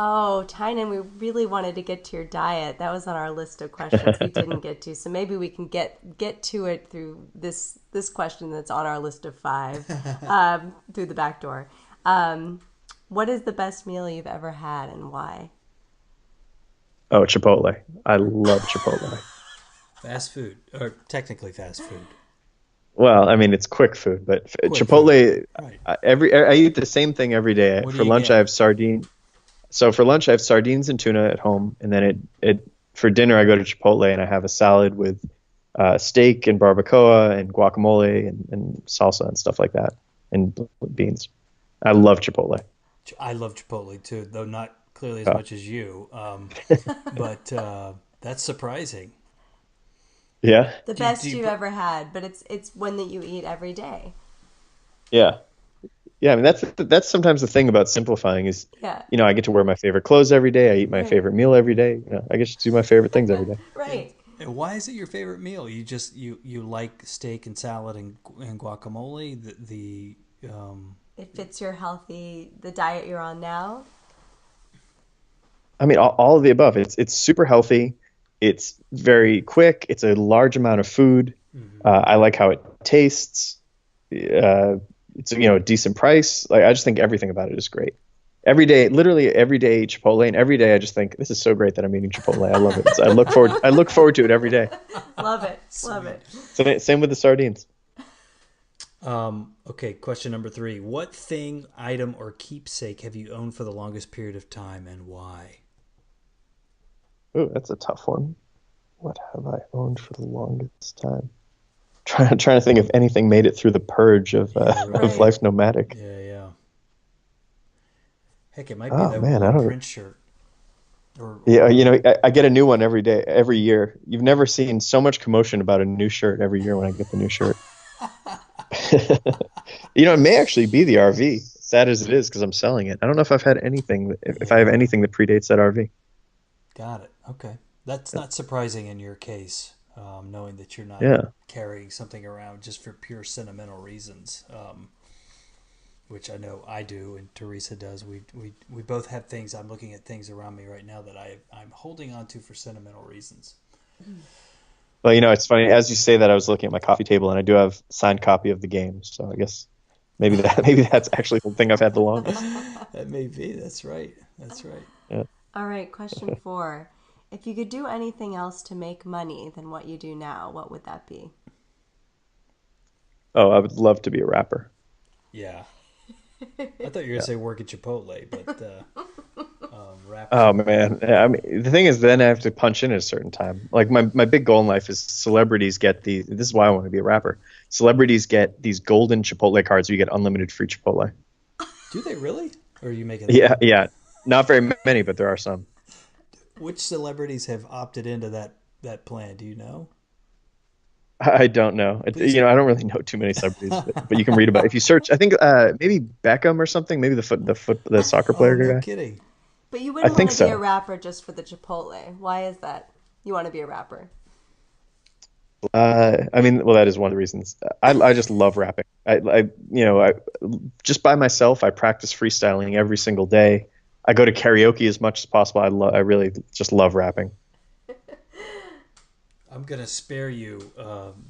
Speaker 2: Oh, Tynan, we really wanted to get to your diet. That was on our list of questions we didn't get to. So maybe we can get to it through this question that's on our list of 5 through the back door. What is the best meal you've ever had and why?
Speaker 4: Oh, Chipotle. I love Chipotle.
Speaker 3: Fast food, or technically fast food.
Speaker 4: Well, I mean, it's quick food, but
Speaker 3: Quick
Speaker 4: Chipotle,
Speaker 3: food. Right.
Speaker 4: I eat the same thing every day.
Speaker 3: What do
Speaker 4: For
Speaker 3: you
Speaker 4: lunch, I
Speaker 3: get?
Speaker 4: have sardine. So for lunch, I have sardines and tuna at home, and then it for dinner, I go to Chipotle and I have a salad with steak and barbacoa and guacamole and salsa and stuff like that, and beans. I love Chipotle.
Speaker 3: I love Chipotle too, though not clearly as
Speaker 4: Oh,
Speaker 3: much as you. But that's surprising.
Speaker 4: yeah,
Speaker 2: The
Speaker 3: Do
Speaker 2: best
Speaker 3: you
Speaker 2: you ever had, but it's one that you eat every day.
Speaker 4: yeah, yeah. I mean, that's sometimes the thing about simplifying is,
Speaker 2: Yeah.
Speaker 4: I get to wear my favorite clothes every day. I eat my
Speaker 2: Right.
Speaker 4: favorite meal every day. I get to do my favorite things every day.
Speaker 3: And,
Speaker 2: Right.
Speaker 3: and why is it your favorite meal? You like steak and salad and guacamole.
Speaker 2: It fits the diet you're on now.
Speaker 4: I mean, all of the above. It's super healthy. It's very quick. It's a large amount of food. I like how it tastes. It's a decent price. Like I just think everything about it is great. Every day, literally every day, Chipotle, and every day I just think this is so great that I'm eating Chipotle. I love it. So I look forward to it every day.
Speaker 2: Love it. Love it.
Speaker 4: So, same with the sardines.
Speaker 3: Okay, question number 3. What thing, item, or keepsake have you owned for the longest period of time, and why?
Speaker 4: Oh, that's a tough one. What have I owned for the longest time? Trying to think if anything made it through the purge of
Speaker 3: Right.
Speaker 4: life nomadic.
Speaker 3: Yeah. Heck, it might be
Speaker 4: Oh
Speaker 3: that
Speaker 4: man, I
Speaker 3: one
Speaker 4: don't.
Speaker 3: print shirt.
Speaker 4: Yeah, I get a new one every year. You've never seen so much commotion about a new shirt every year when I get the new shirt. It may actually be the RV, sad as it is, because I'm selling it. I don't know if I've had anything, if I have anything that predates that RV.
Speaker 3: Got it. Okay. That's not surprising in your case, knowing that you're not
Speaker 4: Yeah.
Speaker 3: carrying something around just for pure sentimental reasons, which I know I do and Teresa does. We both have things. I'm looking at things around me right now that I'm holding on to for sentimental reasons.
Speaker 4: Well, it's funny. As you say that, I was looking at my coffee table, and I do have a signed copy of the game. So I guess maybe that's actually the thing I've had the longest.
Speaker 3: That may be. That's right.
Speaker 4: Yeah.
Speaker 2: All right. Question 4. If you could do anything else to make money than what you do now, what would that be?
Speaker 4: Oh, I would love to be a rapper.
Speaker 3: Yeah. I thought you were going to say work at Chipotle, but rap.
Speaker 4: Oh man, I mean, the thing is, then I have to punch in at a certain time. Like my big goal in life is celebrities get these. This is why I want to be a rapper. Celebrities get these golden Chipotle cards where you get unlimited free Chipotle.
Speaker 3: Do they really? Or are you making that
Speaker 4: Yeah,
Speaker 3: up?
Speaker 4: yeah. Not very many, but there are some.
Speaker 3: Which celebrities have opted into that plan? Do you know?
Speaker 4: I don't know. I don't really know too many celebrities, but you can read about it. If you search. I think maybe Beckham or something. Maybe the soccer player
Speaker 3: Oh, no
Speaker 4: guy.
Speaker 3: kidding.
Speaker 2: But you
Speaker 4: I
Speaker 2: wouldn't
Speaker 4: think
Speaker 2: want to be
Speaker 4: so.
Speaker 2: a rapper just for the Chipotle. Why is that? You want to be a rapper.
Speaker 4: I mean, well, that is one of the reasons. I just love rapping. I just by myself, I practice freestyling every single day. I go to karaoke as much as possible. I really just love rapping.
Speaker 3: I'm going to spare you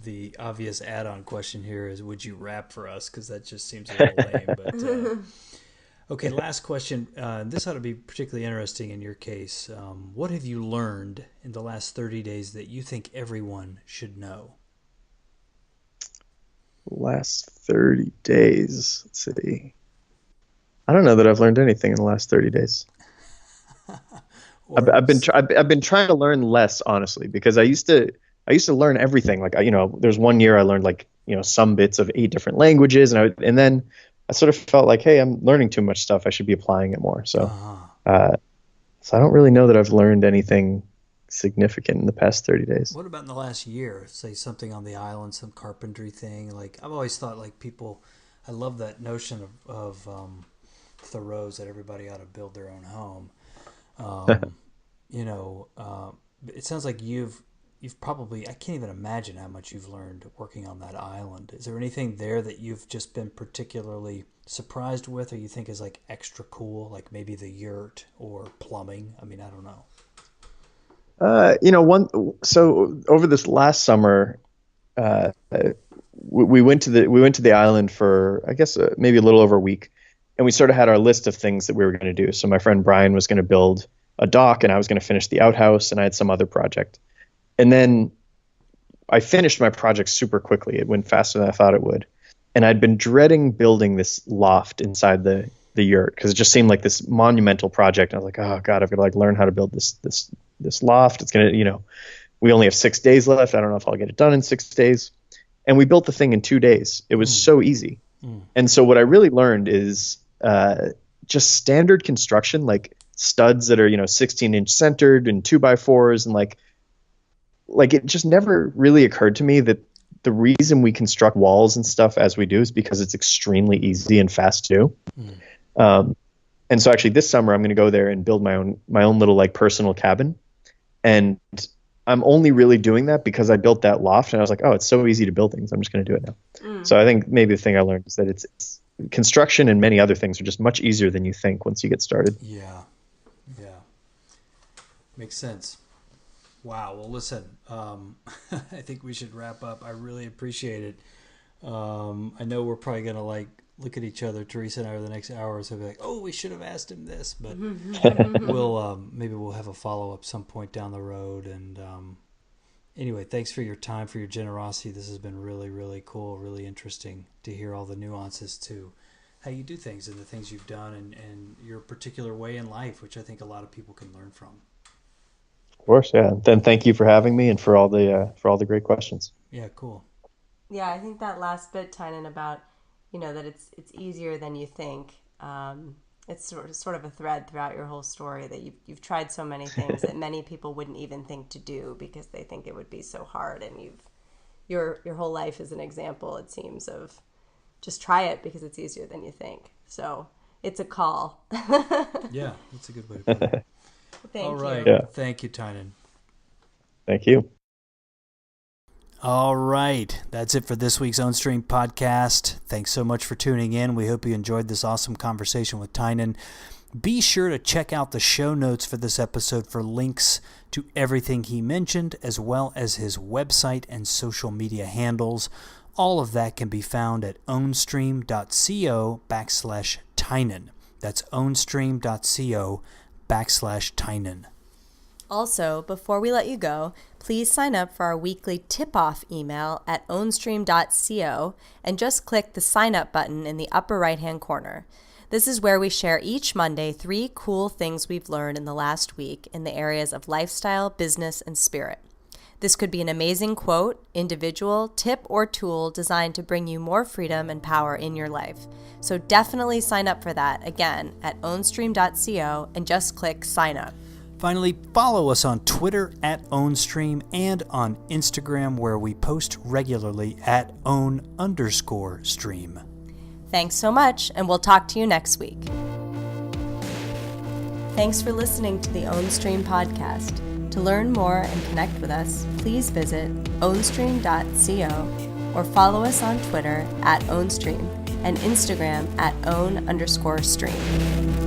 Speaker 3: the obvious add-on question here is, would you rap for us? Because that just seems a little lame. But okay, last question. This ought to be particularly interesting in your case. What have you learned in the last 30 days that you think everyone should know?
Speaker 4: Last 30 days. Let's see. I don't know that I've learned anything in the last 30 days. I've been trying to learn less, honestly, because I used to learn everything. Like there's one year I learned some bits of 8 different languages, and then I sort of felt like, hey, I'm learning too much stuff. I should be applying it more. So, so I don't really know that I've learned anything significant in the past 30 days.
Speaker 3: What about in the last year? Say something on the island, some carpentry thing. Like I've always thought, like people, I love that notion of Thoreau's that everybody ought to build their own home. It sounds like you've probably, I can't even imagine how much you've learned working on that island. Is there anything there that you've just been particularly surprised with, or you think is like extra cool, like maybe the yurt or plumbing? I mean, I don't know.
Speaker 4: So over this last summer, we went to the island for, I guess, maybe a little over a week, and we sort of had our list of things that we were going to do. So my friend Brian was going to build a dock, and I was going to finish the outhouse, and I had some other project. And then I finished my project super quickly. It went faster than I thought it would. And I'd been dreading building this loft inside the yurt because it just seemed like this monumental project. I was like, oh God, I've got to like learn how to build this loft. It's going to, we only have 6 days left. I don't know if I'll get it done in 6 days. And we built the thing in 2 days. It was so easy. And so what I really learned is just standard construction, like studs that are, 16-inch centered and 2x4s, and like it just never really occurred to me that the reason we construct walls and stuff as we do is because it's extremely easy and fast to do. And so actually this summer I'm going to go there and build my own little like personal cabin. And I'm only really doing that because I built that loft and I was like, oh, it's so easy to build things. I'm just going to do it now. So I think maybe the thing I learned is that it's construction and many other things are just much easier than you think once you get started.
Speaker 3: Yeah. Makes sense. Wow. Well, listen, I think we should wrap up. I really appreciate it. I know we're probably going to like look at each other, Teresa and I, over the next hour or so, be like, oh, we should have asked him this, but maybe we'll have a follow-up some point down the road. And anyway, thanks for your time, for your generosity. This has been really, really cool, really interesting to hear all the nuances to how you do things and the things you've done and your particular way in life, which I think a lot of people can learn from.
Speaker 4: Of course, yeah. Then thank you for having me and for all the great questions.
Speaker 3: Yeah, cool.
Speaker 2: Yeah, I think that last bit, Tynan, about that it's easier than you think. It's sort of a thread throughout your whole story that you've tried so many things that many people wouldn't even think to do because they think it would be so hard. And your whole life is an example, it seems, of just try it because it's easier than you think. So it's a call.
Speaker 3: Yeah, that's a good way to put it.
Speaker 2: Thank
Speaker 3: All right.
Speaker 2: you.
Speaker 3: Yeah. Thank you, Tynan.
Speaker 4: Thank you.
Speaker 3: All right. That's it for this week's Ownstream podcast. Thanks so much for tuning in. We hope you enjoyed this awesome conversation with Tynan. Be sure to check out the show notes for this episode for links to everything he mentioned, as well as his website and social media handles. All of that can be found at ownstream.co/Tynan. That's ownstream.co/Tynan.
Speaker 2: Also, before we let you go, please sign up for our weekly tip-off email at ownstream.co and just click the sign up button in the upper right-hand corner. This is where we share each Monday 3 cool things we've learned in the last week in the areas of lifestyle, business, and spirit. This could be an amazing quote, individual, tip, or tool designed to bring you more freedom and power in your life. So definitely sign up for that, again, at ownstream.co and just click sign up.
Speaker 3: Finally, follow us on Twitter at Ownstream and on Instagram, where we post regularly at own_stream.
Speaker 2: Thanks so much, and we'll talk to you next week. Thanks for listening to the Ownstream podcast. To learn more and connect with us, please visit ownstream.co or follow us on Twitter at Ownstream and Instagram at own_stream.